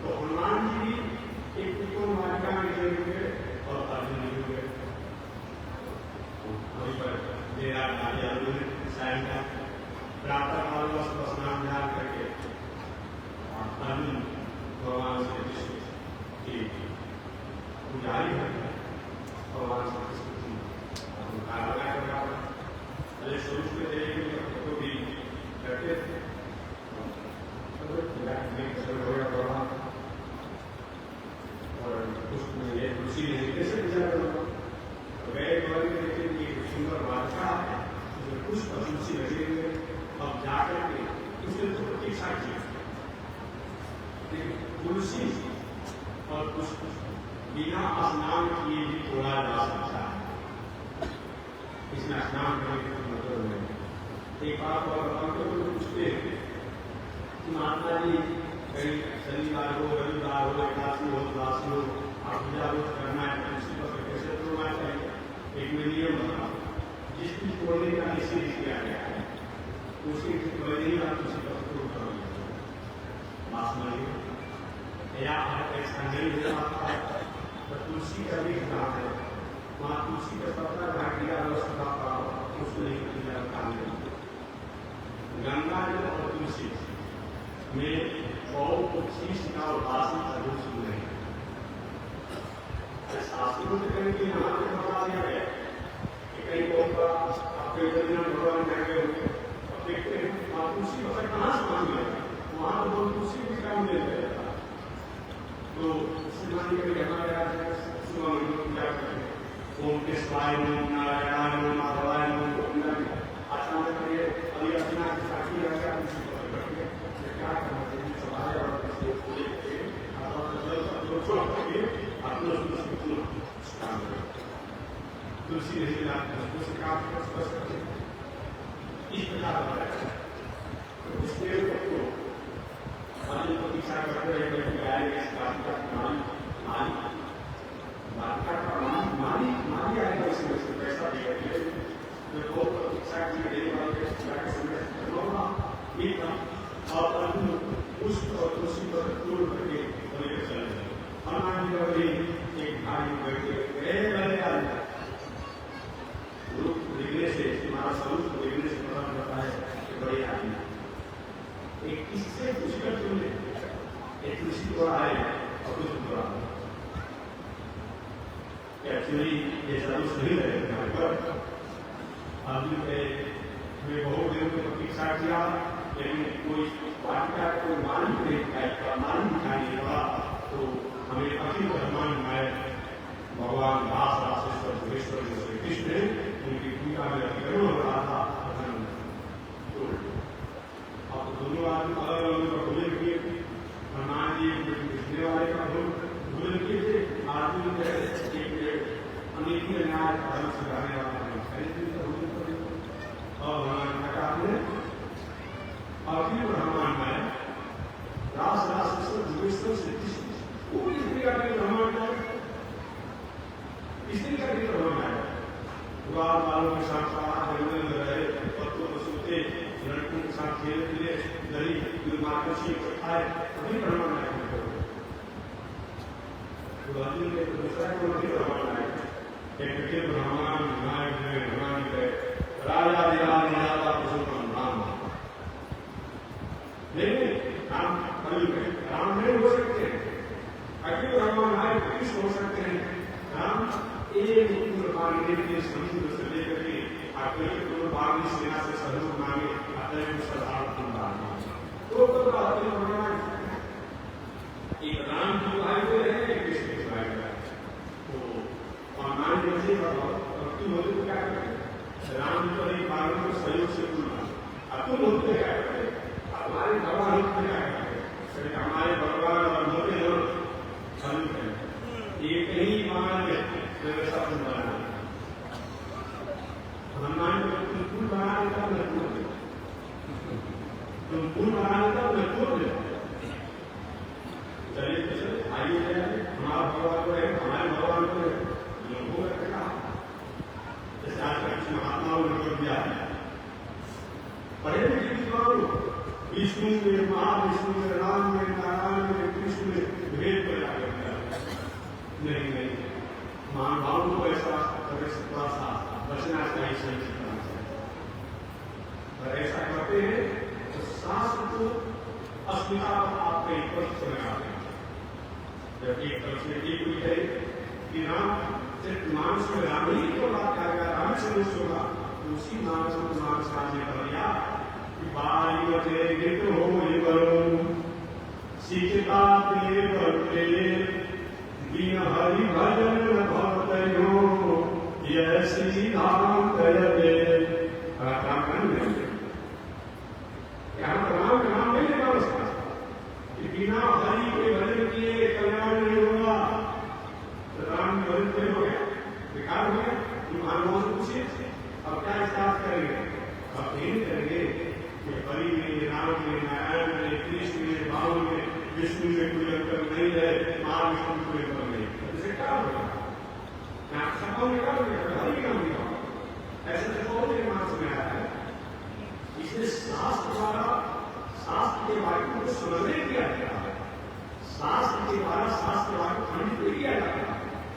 तो हनुमान जी भी एक पिको मालिका में गए और अर्जुन नहीं हुए। वहीं पर देर रात अर्जुन सायंकाल प्रातः काल वस्त्र स्नान ध्यान करके अर्जुन भगवान श्री कृष्ण की पुजारी है, भगवान श्री कृष्ण अरे स्वरूप में देखेंगे तो भी करते थे और तुलसी नहीं कैसे विचार करूँगा गए सुंदर बादशाह है पुष्प तुलसी लगेंगे। अब जाकर के उसने तो प्रतीक्षा की तुलसी और पुष्प बिना स्नान किए भी तोड़ा जा सकता है, इसमें स्नान करने का मतलब नहीं। एक बात और पूछते हैं महात्मा जी कहीं शनिवार हो रविवार हो एकादशी हो द्वादशी हो आप पूजा रोज करना है तो उसी पर कैसे तोड़ना चाहिए? एक में नियम बता जिस चीज तोड़ने का निषेध किया गया है उसी नहीं आप उसी पर तोड़ करोगे या ऐसा नहीं होता तो तुलसी का भी खिलाफ है। वहाँ तुलसी का पत्ता घाट दिया व्यवस्था उसको नहीं किया काम नहीं। गंगा जल और तुलसी में बहुत चीज का उदासन जरूर सुन रहे हैं। शास्त्रों से कहीं की यहाँ से बता दिया गया कि कहीं बहुत आपके भगवान कर गए होंगे और देखते हैं आप तुलसी पत्थर कहाँ से मांग गया वहाँ तो तुलसी भी काम ले जाएगा तो उससे मानी कभी यहाँ गया सुबह में पूजा करें ओम के स्वाय ओम नारायण ओम माधवाय ओम पूजा अचानक करिए अभी अर्चना की साक्षी रह गया तुलसी पत्थर करके क्या करना चाहिए सवाल और तुलसी नहीं इस प्रकार इसके प्रतीक्षा करते रहे माली आएगा इसमें पैसा देगा प्रतीक्षा की और पुष्प और तुलसी पर तोड़ करके चले हनुमान जी और एक भाई बैठे रूप देखने से हमारा स्वरूप देखने से पता चलता है कि बड़े आदमी एक किससे पूछकर तुमने एक तुलसी तोड़ा है और कुछ तोड़ा एक्चुअली ये सब सही रहेगा पर अभी मैं बहुत देर तक प्रतीक्षा किया, लेकिन कोई वाटिका को मालिक दिखाई नहीं पड़ा। तो हमें अति ब्रह्मांड नायक भगवान दास राशेश्वर जोगेश्वर श्री कृष्ण उनकी पूजा में अतिक्रमण हो रहा था। तो अब दोनों आदमी अलग अलग भोजन किए, हनुमान जी पिछले वाले का भोजन किए थे, आदमी अनेक न्याय धर्म सिखाने वाला और ब्रह्मांड में रास राशेश्वर जोगेश्वर श्री कृष्ण पूरी क्रिया के ब्रह्मांड में इसलिए करके ब्रह्मांड है गुलाब बालों के साथ रहे पत्तों को सोते लड़कों के साथ खेले खेले दही मार्गशी खाए अभी ब्रह्मांड है। तो अर्जुन के दूसरा को ब्रह्मांड है एक ब्रह्मांड नायक है भगवान है राजा दिराजा पुरुषोत्तम राम। लेकिन राम नहीं हो सकते, अखिल भगवान आए कृष्ण हो सकते हैं। राम एक समुद्र से लेकर के अकेले बागी सेना से सहयोग मांगे अतः तो भगवान एक राम की भाई को रहे कृष्ण की भाई को तो हमारे जैसे भक्ति होती तो क्या करते राम जी को एक बालों को सहयोग से पूर्ण अब तुम होते क्या करते हमारे भगवान होते क्या करते हमारे भगवान और मोटे लोग एक ही मान व्यवस्था बनाना हनुमान तुम पुल बना देता तुम पुल बना देता मैं तोड़ देता। चलिए चलिए आइए हमारा भगवान को है हमारे भगवान को है लोगों का क्या जैसे आज का महात्माओं ने कर दिया है पढ़े लिखे विद्वान विष्णु में महाविष्णु में राम में नारायण में कृष्ण में भेद पैदा कर दिया। नहीं महानुभावों को ऐसा थोड़ा सा बचना चाहिए सही सीखना चाहिए और ऐसा करते हैं तो शास्त्र को अस्मिता आपके एक समय आते हैं जब एक तरफ से एक हुई है कि राम सिर्फ मानस में राम ही को बात करेगा राम से नहीं होगा तो उसी मानस को मानस ने कर दिया कि बारी बचे गिट हो ये करो सीखता प्रिय करते बिन हरि भजन भक्तयो यह श्री धाम कहते राम नहीं यहाँ राम का नाम नहीं लेगा उसका कि बिना हरि के भजन किए कल्याण नहीं होगा। तो राम के भजन नहीं हो गया बेकार हो गया तुम मानवों से पूछिए अब क्या स्टार्ट करेंगे अब यही करेंगे कि हरि में राम में नारायण में कृष्ण में भाव में विष्णु में कोई अंतर नहीं है महाविष्णु में कोई अंतर नहीं है क्या होगा सबको निकाल हरि का निकाल ऐसे तो बहुत ही मानस में आया है। इसलिए शास्त्र द्वारा शास्त्र के बारे में समझने किया जाता है शास्त्र के द्वारा शास्त्र द्वारा खंडित नहीं किया जाता है।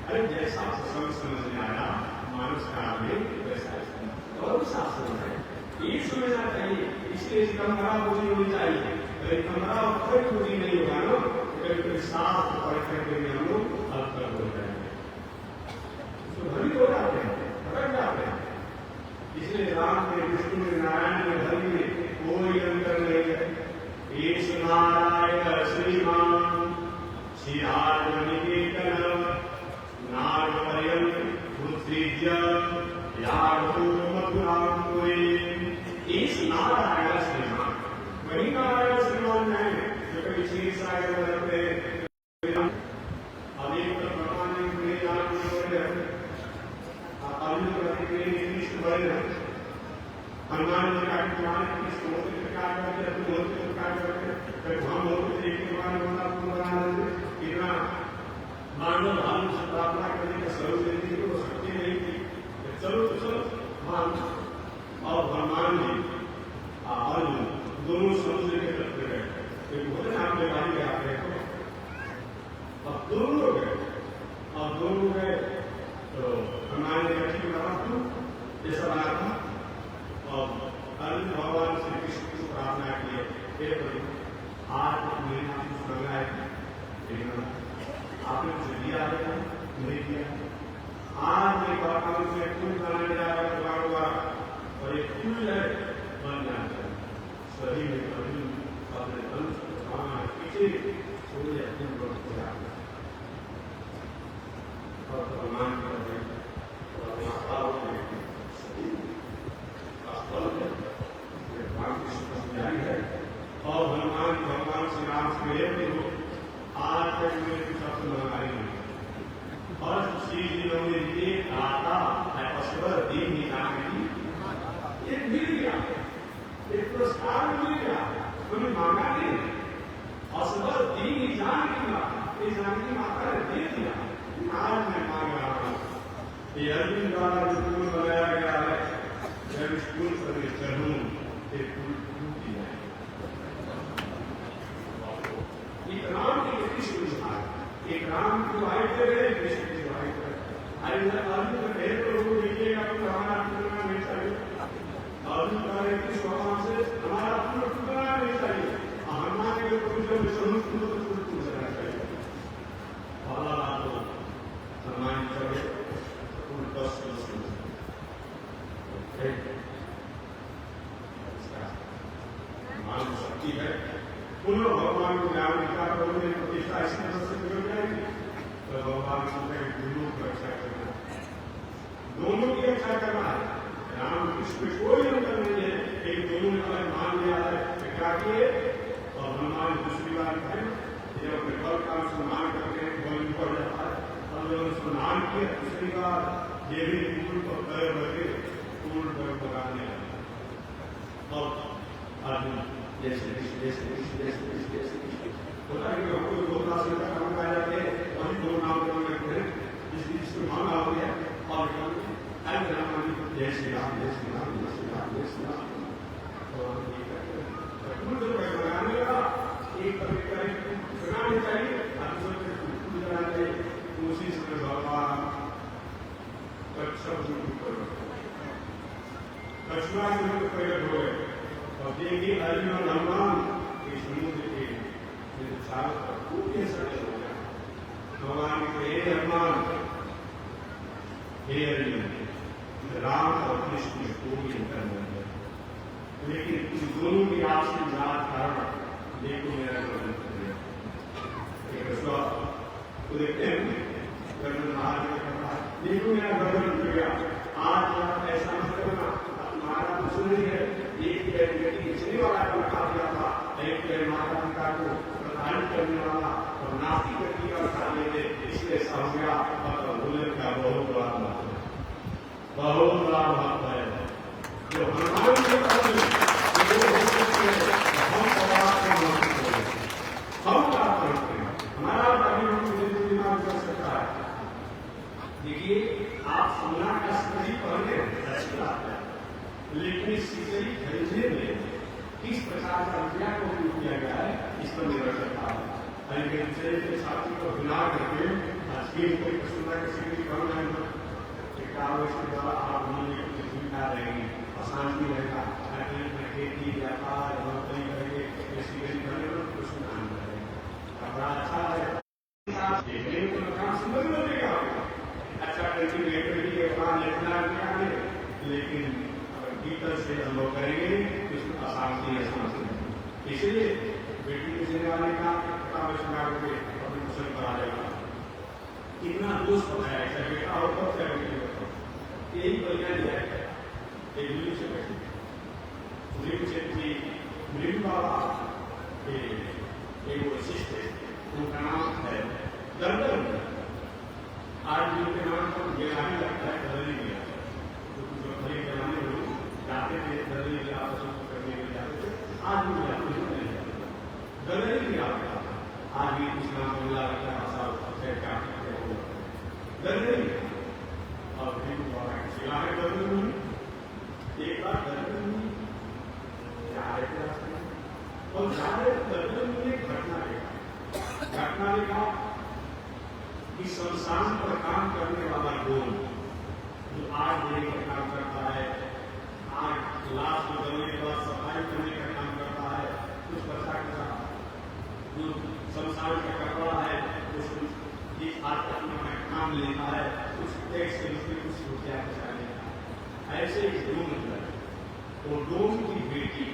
अरे जैसा समझ में आया मानस काल में वैसा बहुत शास्त्र है ये समझना चाहिए इसलिए कमरा पूरी होनी चाहिए अगर कमरा और पूरी नहीं होगा ना तो शास्त्र पढ़ करके हम लोग अलग हो जाएंगे भरी हो जाते हैं भटक जाते हैं। इसलिए राम में विष्णु में नारायण में हरि में कोई अंतर नहीं है। ईश नारायण श्रीमान श्रीनिकेतन नाग पर्यंत उत्सृज्य यादो मधुराम कोई ईश नारायण श्रीमान वही नारायण श्रीमान है जो कभी श्री सागर रहते अनेक भगवान हनुमान जी का कृष्ण होते प्रकार करते तुम होते प्रकार करते फिर हम होते एक कितना मानव भाव से प्रार्थना करने का स्वरूप देती थी वो शक्ति नहीं थी चलो तो चलो मान और हनुमान जी अर्जुन दोनों समुद्र के तट पर गए बोले आप व्यापारी गए आप देखो अब दोनों गए तो हनुमान जी अच्छी बना तू जैसा बना था और अर्जुन भगवान श्री कृष्ण को प्रार्थना किए हे प्रभु आज मैंने आपको सुना है लेकिन आपने मुझे दिया है नहीं दिया आज मैं कहता हूं कि फूल बनाने जा रहा है होगा और एक फूल है बन जाना चाहिए सही में कभी अपने धन से पीछे छोड़े अपने लोग को जाना और भगवान कर रहे और माताओं में भगवान की समझदारी है और भगवान श्री राम से मिले हो आज तक मेरे कुछ अपने मंगाई नहीं और श्री जी ने ये आता है पशुवर दीन निकाली एक मिल गया एक पुरस्कार मिल गया उन्हें मांगा नहीं पशुवर दीन निजान की माता इस जान की माता ने दे दिया आज मैं मांग रहा हूँ ये अर्जुन द्वारा जो फूल बनाया गया है जब स्कूल पर चढ़ूं ये फूल टूट जाए एक राम की कृष्ण विभाग एक राम को आए थे कृष्ण विभाग अर्जुन का ढेर लोगों देखिएगा तो हमारा टूटना नहीं चाहिए अर्जुन का कृष्ण भगवान से हमारा टूटना नहीं चाहिए हनुमान के तो टूट जाना चाहिए भला तो सम्मान करे बस मान शक्ति है पुनः भगवान को ज्ञान विचार करोगे प्रतिष्ठा इसी तरह से बिगड़ जाएगी तो भगवान समझे दोनों की रक्षा करना दोनों की रक्षा करना है राम कृष्ण कोई अंतर नहीं है एक दोनों ने अलग मान लिया है क्या किए और हनुमान दूसरी बार है जब अपने बल का सम्मान करके बल बढ़ जाता है और जब उसको नाम किया दूसरी बार ये भी फूल पर पैर रखे फूल पर पकाने और अर्जुन जैसे होता है कि हमको दो क्लास का काम पाया जाते हैं वही दो नाम करते हैं जिसको नाम आ गया और जय श्री राम जय श्री राम जय श्री राम जय श्री राम और लगाने का एक बनाने चाहिए बनाना चाहिए उसी समय भगवान कछुआ से प्रकट हो गए और देखिए अर्जुन और हनुमान के समुद्र के चारों तरफ पूरे सड़क हो गया भगवान के हे हनुमान हे अर्जुन राम और कृष्ण में कोई अंतर नहीं है लेकिन इन दोनों की आपसी जात कारण देखो मेरा गर्दन कर दिया कछुआ को देखते हैं गर्दन बाहर करता है देखो मेरा गर्दन कर गया आज ऐसा मत करना हमारा कुछ नहीं है एक व्यक्ति खिंचने वाला काम कर दिया था एक माता पिता को प्रदान करने वाला और नास्तिक व्यक्ति का कार्य थे इसलिए ऐसा हो गया और बोलने का बहुत बड़ा महत्व है जो हनुमान जी हम क्या करते हैं हमारा दिमाग कर सकता है देखिए आप सोना का सिकड़ी पहने अच्छी बात है लेकिन इस सिकड़ी खरीदने में किस प्रकार का रुपया को उपयोग किया गया है इस पर निर्भर करता है के साथी को बिना करके स्कीम कोई सुंदर की सिकड़ी पहनना है इसके द्वारा आप उन्होंने कुछ सुविधा रहेगी अशांति रहेगा खेती व्यापार नौकरी करेंगे ऐसी गरीब करने में कुछ काम करेगा बड़ा अच्छा है देखने को काम सुंदर लगेगा अच्छा करके के बाद लिखना है लेकिन भीतर से हम लोग करेंगे तो उसमें अशांति अशांति इसलिए बेटी के देने वाले का सरकार के अपने कुशल करा देगा कितना दोष बनाया ऐसा बेटा और कब से बेटी यही परिणाम दिया है एक मिली से बैठी मृग बाबा एक वशिष्ठ है उनका नाम है दर्दन आज जिनके नाम पर गिराने लगता है दर्दनी गया जो खरीद जमाने में लोग जाते थे दर्दनी के आपस में करने के जाते थे आज भी जाते नहीं जाते दर्दनी गया आज भी कुछ नाम बोला लगता है ऐसा दर्दनी और फिर सिला है दर्दन एक बार दर्दन और ज्यादा दर्दन में घटना देखा कि संस्थान पर काम करने वाला लोग जो आज देने का काम करता है आज लाश बदलने के बाद सफाई करने का काम करता है कुछ बच्चा के साथ जो संस्थान का कपड़ा है उसको जिस आज काम लेता है कुछ टैक्स के लिए कुछ रुपया बचाने का। ऐसे एक डोम निकला, वो डोम की बेटी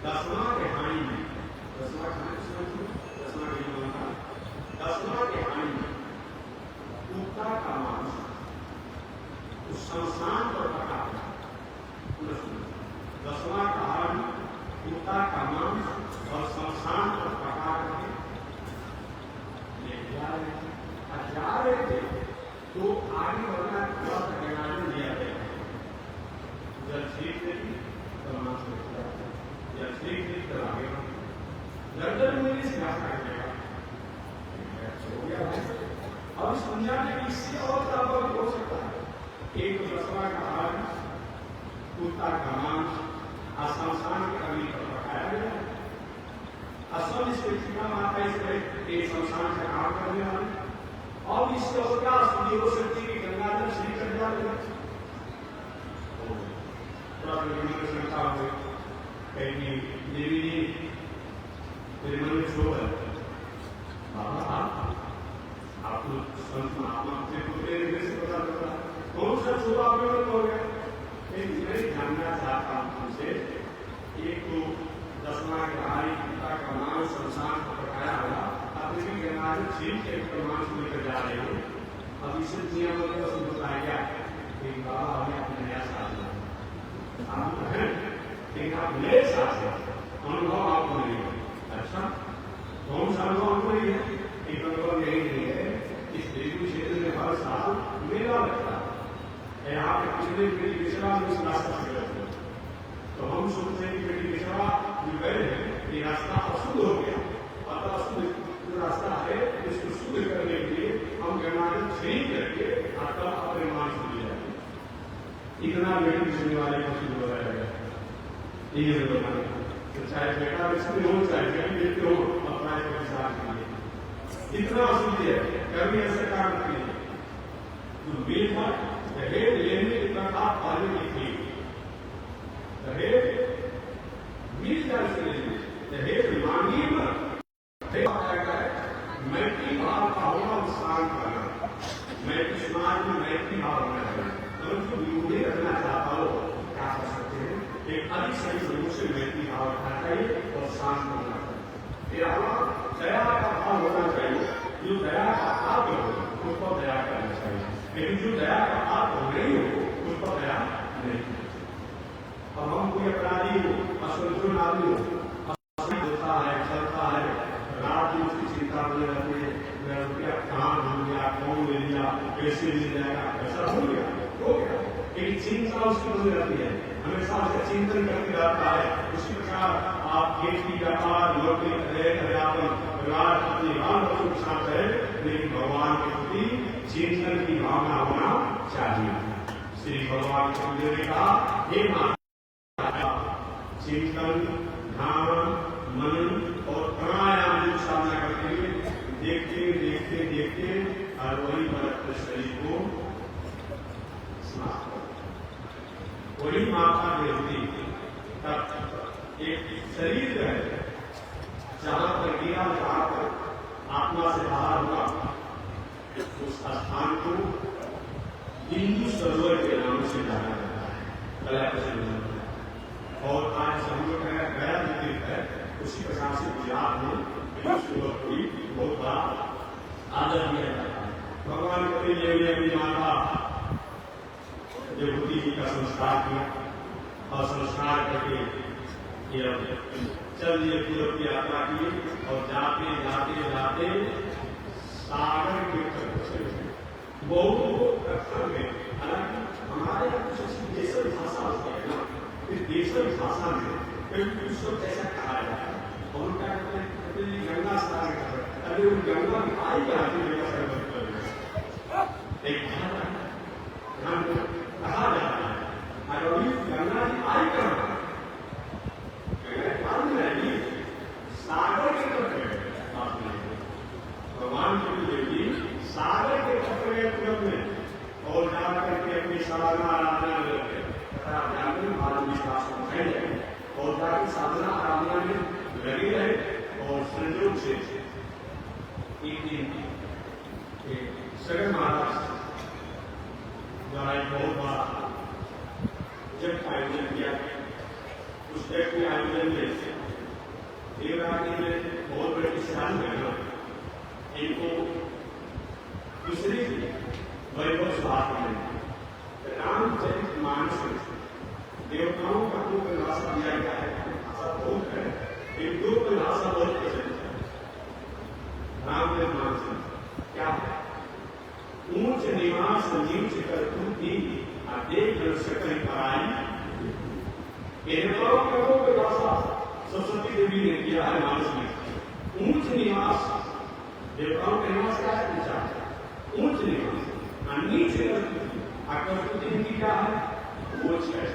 दसवां के हानि में, दसवां के हानि में कुत्ता का मांस उस शमशान पर पका, दसवां का हानि कुत्ता का मांस और शमशान पर पका करके ले जा रहे थे। तो आगे बढ़ना थोड़ा सा गणाने दिया गया, जब ठीक नहीं तो मांस जब ठीक नहीं तो आगे लंदन में इस भाषा करेगा हो गया। अब इस दुनिया में इससे और ताबड़ हो सकता है। एक दसवां का हाल कुत्ता का मांस शमशान के अग्नि पर पकाया गया। असल इसके चुना माता इसमें एक शमशान से काम करने वाले, और इससे और क्या सुधी हो सकती है कि गंगाधर श्री कन्या शंका हो कहीं देवी जी मेरे मन में शोभ है, बाबा आप संत महात्मा से पुत्र से पता चलता कौन सा शोभ आप में हो गया। मैं जानना चाहता हूँ तुमसे, एक तो दसवां के हारी पिता का मांस शमशान को पकाया हुआ, अपने भी गंगाधर झील के प्रमाण को लेकर जा रहे हो। अब इसे दुनिया में बस बताया गया कि बाबा हमें अपने नया साथ आप हैं, लेकिन आप नए साथ हैं, अनुभव आपको नहीं है। अच्छा कौन सा अनुभव आपको नहीं है? एक अनुभव यही नहीं है, इस देवी क्षेत्र में हर साल मेला लगता है। यहाँ पे पिछले बेटी विश्वा में उस रास्ता से गए, तो हम सोचते हैं कि बेटी विश्वा जो गए हैं ये रास्ता अशुद्ध हो गया, अतः अशुद्ध जो रास्ता है इसको शुद्ध करने के लिए हम गंगाधर छेड़ी करके आपका अपने मान से ले जाएंगे। इतना बेटी सुनने वाले को शुद्ध हो जाएगा, ये बताने तो चाहे बेटा इसमें हो चाहे बेटी बेटे हो अपना विचार कीजिए। इतना अशुद्ध है, कभी ऐसा काम किए जो बेटा दहेज लेने की प्रथा पहले नहीं थी। दहेज मिल जाए से लेंगे, दहेज मांगी मत। मैत्री भाव का होना उत्साह करना, मैत्री समाज में मैत्री भाव होना चाहिए। अगर जो विरोधी रखना चाहता हो क्या कर सकते हैं, एक अधिक सही लोगों से मैत्री भाव रखना चाहिए और शांत करना चाहिए। दया का भाव होना चाहिए, जो दया का भाव हो उसको दया करना चाहिए, लेकिन जो दया का आप हो नहीं हो उस पर दया नहीं। अब हम कोई अपराधी हो, असंतुलन आदमी हो, होता है चलता है, रात दिन उसकी चिंता बने रहती है, मेरा रुपया कहाँ भूल गया, कौन ले लिया, कैसे मिल जाएगा, ऐसा हो गया। एक चिंता उसकी बनी रहती है, हमेशा उसका चिंतन करते रहता है। उसी प्रकार आप खेती व्यापार नौकरी अध्यापन परिवार अपने बाल बच्चों के साथ है, लेकिन भगवान के प्रति चिंतन की भावना होना चाहिए। श्री भगवान ने कहा हे चिंतन ध्यान मनन और प्राणायाम की साधना करते हुए देखते देखते देखते और वही भरत शरीर को समाप्त कर, वही माता देवती तब एक शरीर है जहां पर गिरा, जहां पर आत्मा से बाहर हुआ, उस स्थान को बिंदु सरोवर के नाम से जाना जाता है, गया और आज हम लोग गया तीर्थ है, उसी प्रकार से गुजरात में बिंदु सरोवर को बहुत बड़ा आदर दिया जाता है। भगवान कहते अपनी माता देवती जी का संस्कार किया और संस्कार करके चल दिए पूरब की यात्रा की और जाते जाते जाते सागर के तट बहुत अक्षर में, हालांकि हमारे यहाँ कुछ ऐसी देशज भाषा होती है ना, इस देशज भाषा में कुछ ऐसा कहा जाता है और उनका कहते हैं गंगा स्नान कर, अरे उन गंगा में आई क्या एक कहा जाता है, अगर गंगा जी आई कर सागर के तट में भगवान की देवी सागर के तट में तुरंत में और जाकर के अपनी साधना आराधना में लगे भारत विश्वास को फैले और जाकर साधना आराधना में लगे रहे और संयोग से इनको दूसरी वैभव सुहास मिलेंगे। रामचरित मानस देवताओं का दो परिभाषा दिया गया है, भाषा बहुत है, एक दो परिभाषा बहुत प्रचलित है। रामचरित मानस क्या है? ऊंच निवास नीच करतूती देख सकल पराई। देवताओं का दो परिभाषा सरस्वती देवी ने किया है मानस में। ऊंच निवास, देवताओं का निवास क्या है? विचार ऊंच निवास, नीच करतूती इनकी क्या है? ऊंच है,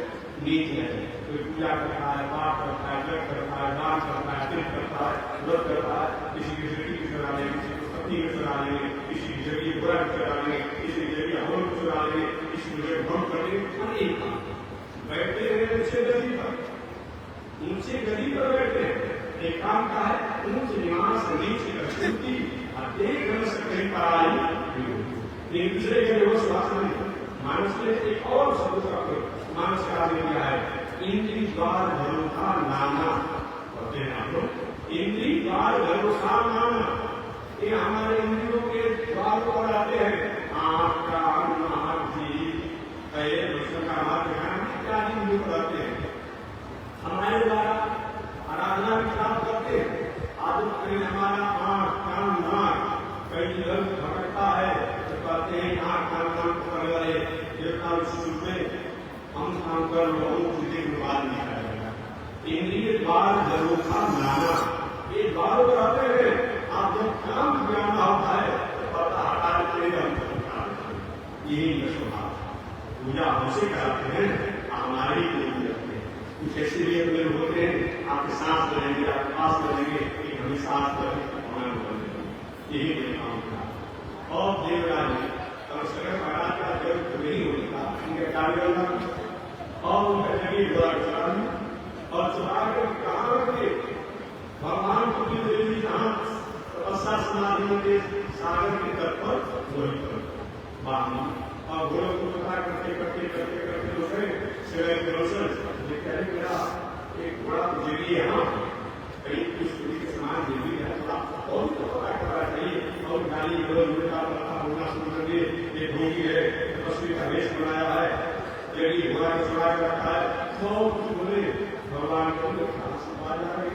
नीच है। कोई पूजा करता है, पाठ करता है, जप करता है, दान करता है, तीर्थ करता है, व्रत करता है, किसी की बेटी की चुरा लेंगे, किसी को पत्नी में चुरा लेंगे, किसी की जगह बुरा चुरा लेंगे, किसी की जगह हवन चुरा लेंगे, किसी की जगह भ्रम कर लेंगे। अनेक बैठते रहे ऊंचे गदी पर, ऊंचे गदी पर बैठते हैं। एक काम का है ऊंच निवास नीच करतूती देख सकल पराई। एक दूसरे के व्यवस्था नहीं। मानस ने एक और शब्द का मानस का दिया है, इंद्री द्वार भरोसा नाना। कहते हैं आप लोग इंद्री द्वार भरोसा नाना। ये हमारे इंद्रियों के द्वार पर आते हैं। आंख का नाक जीभ का हाथ इत्यादि इंद्रियों पर आते हैं। हमारे द्वारा आराधना भी प्राप्त करते हैं। आदत करें हमारा आंख कान नाक कई जगह भटकता है तो कहते हैं आंख कान नाक करने वाले देवता में हम काम कर लो, बात नहीं करेगा। इंद्रिय द्वार जरूखा नाना, ये द्वार पर आते हैं। आप जब काम ज्ञान होता है तो पता हटा देते यही स्वभाव। पूजा हमसे कराते हैं, हमारी पूजा करते हैं। कुछ ऐसे भी अपने होते हैं, आपके सांस करेंगे, आपके पास करेंगे, हमें सांस करेंगे, यही मेरे काम का। और देवराज और शंकर महाराज का जब नहीं होता उनके कार्य और उनका जमीन द्वारा चलाने और चला कर कहाँ रखे भगवान को देवी जहाँ तपस्या समाधि के सागर के तट पर वही पर बाहर और घोड़ों को पता करते करते करते करते दूसरे सिवाय मेरा एक बड़ा देवी यहाँ कहीं कुछ के समान देवी है और पता करना चाहिए। और गाली होना शुरू कर दिए, ये भोगी है, तपस्वी का वेश बनाया है, यदि घोड़ा को चढ़ा कर रखा है, सब कुछ बोले भगवान को समाज आ रही।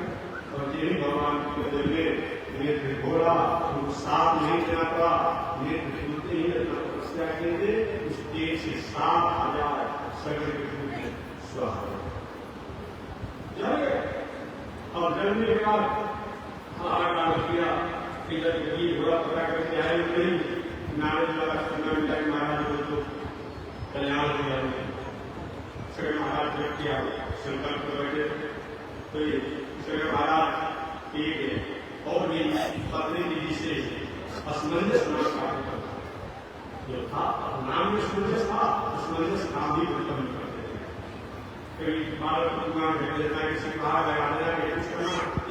और यही भगवान की बदल में नेत्र घोड़ा साफ नहीं देना पड़ा, नेत्र खुलते ही तपस्या के थे, उस तेज से 7,000 सगल के स्वाहा जल गए। और जलने के बाद हाहाकार किया कि जब घोड़ा पता करके आए नहीं, नारद वाला सुनना मिला महाराज को तो कल्याण हो गया। शंकर महाराज जब किया संकल्प कर बैठे तो शंकर महाराज एक और भी पत्नी जी से असमंजस नाम का जो था, नाम में असमंजस था, असमंजस नाम भी उत्पन्न करते थे। कभी बालक भगवान देता किसी कहा गया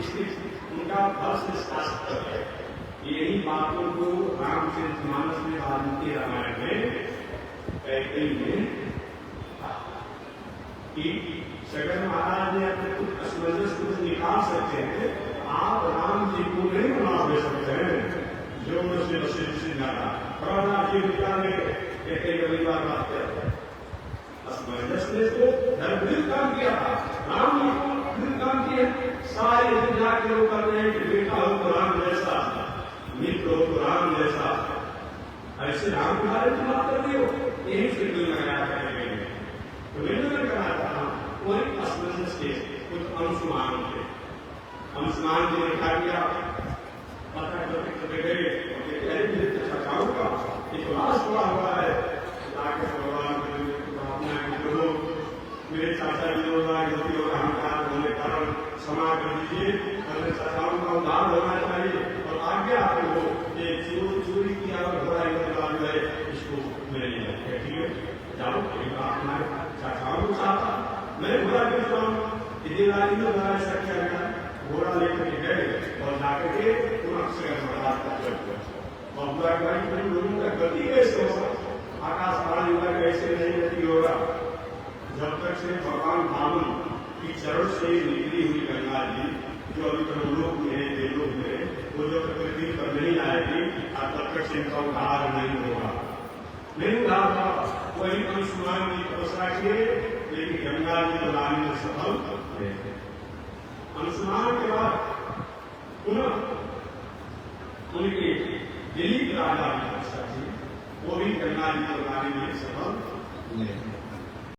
इसलिए उनका फल शास्त्र है। यही बातों को रामचरितमानस में वाल्मीकि रामायण में कहते हैं कि शंकर महाराज ने अपने कुछ असमंजस कुछ निकाल सकते हैं, आप राम जी को नहीं बना दे सकते हैं जो मुझसे वशिष्ठ नारा प्रहलाद जी निकालने कहते कई बार बात करते हैं। असमंजस ने तो धर्मवीर काम किया था, राम जी को फिर काम किया। सारे दुनिया के लोग कर रहे हैं कि बेटा हो तो राम जैसा, मित्र हो तो राम जैसा, ऐसे राम के बारे में बात कर रही हो, यही से कोई लगाया करेंगे। तो मैंने करना चाहता हूँ वही असमंजस के कुछ अनुसमान थे। अनुसमान जी ने क्या किया, पता करते गए छात्राओं का इतिहास हुआ हुआ है। भगवान मेरे चाचा जी गलती और अहंकार होने के कारण क्षमा कर दीजिए, अपने चाचाओं का उद्धार होना चाहिए और आज्ञा आपको हो कि चोरी किया और घोड़ा जो है इसको मेरे लिए ठीक है जाओ। हमारे चाचाओं को चाहता मैं घोड़ा बेचता हूँ, इधर द्वारा ऐसा किया गया, घोड़ा लेकर के गए और जाकर के लोगों का गति कैसे होगा, आकाशवाणी का कैसे नहीं गति होगा जब तक से भगवान भावन की चरण से निकली हुई गंगा जी जो अभी तक लोक में है देवलोक में वो जब तक पृथ्वी पर नहीं आएगी तब तक से इनका उद्धार नहीं होगा। नहीं उद्धार होगा। वही अनुसूमान की तपस्या किए, लेकिन गंगा जी को लाने में सफल थे। अनुसूमान के बाद पुनः उनके दिलीप राजा की तपस्या की, वो भी गंगा जी को लाने में सफल नहीं।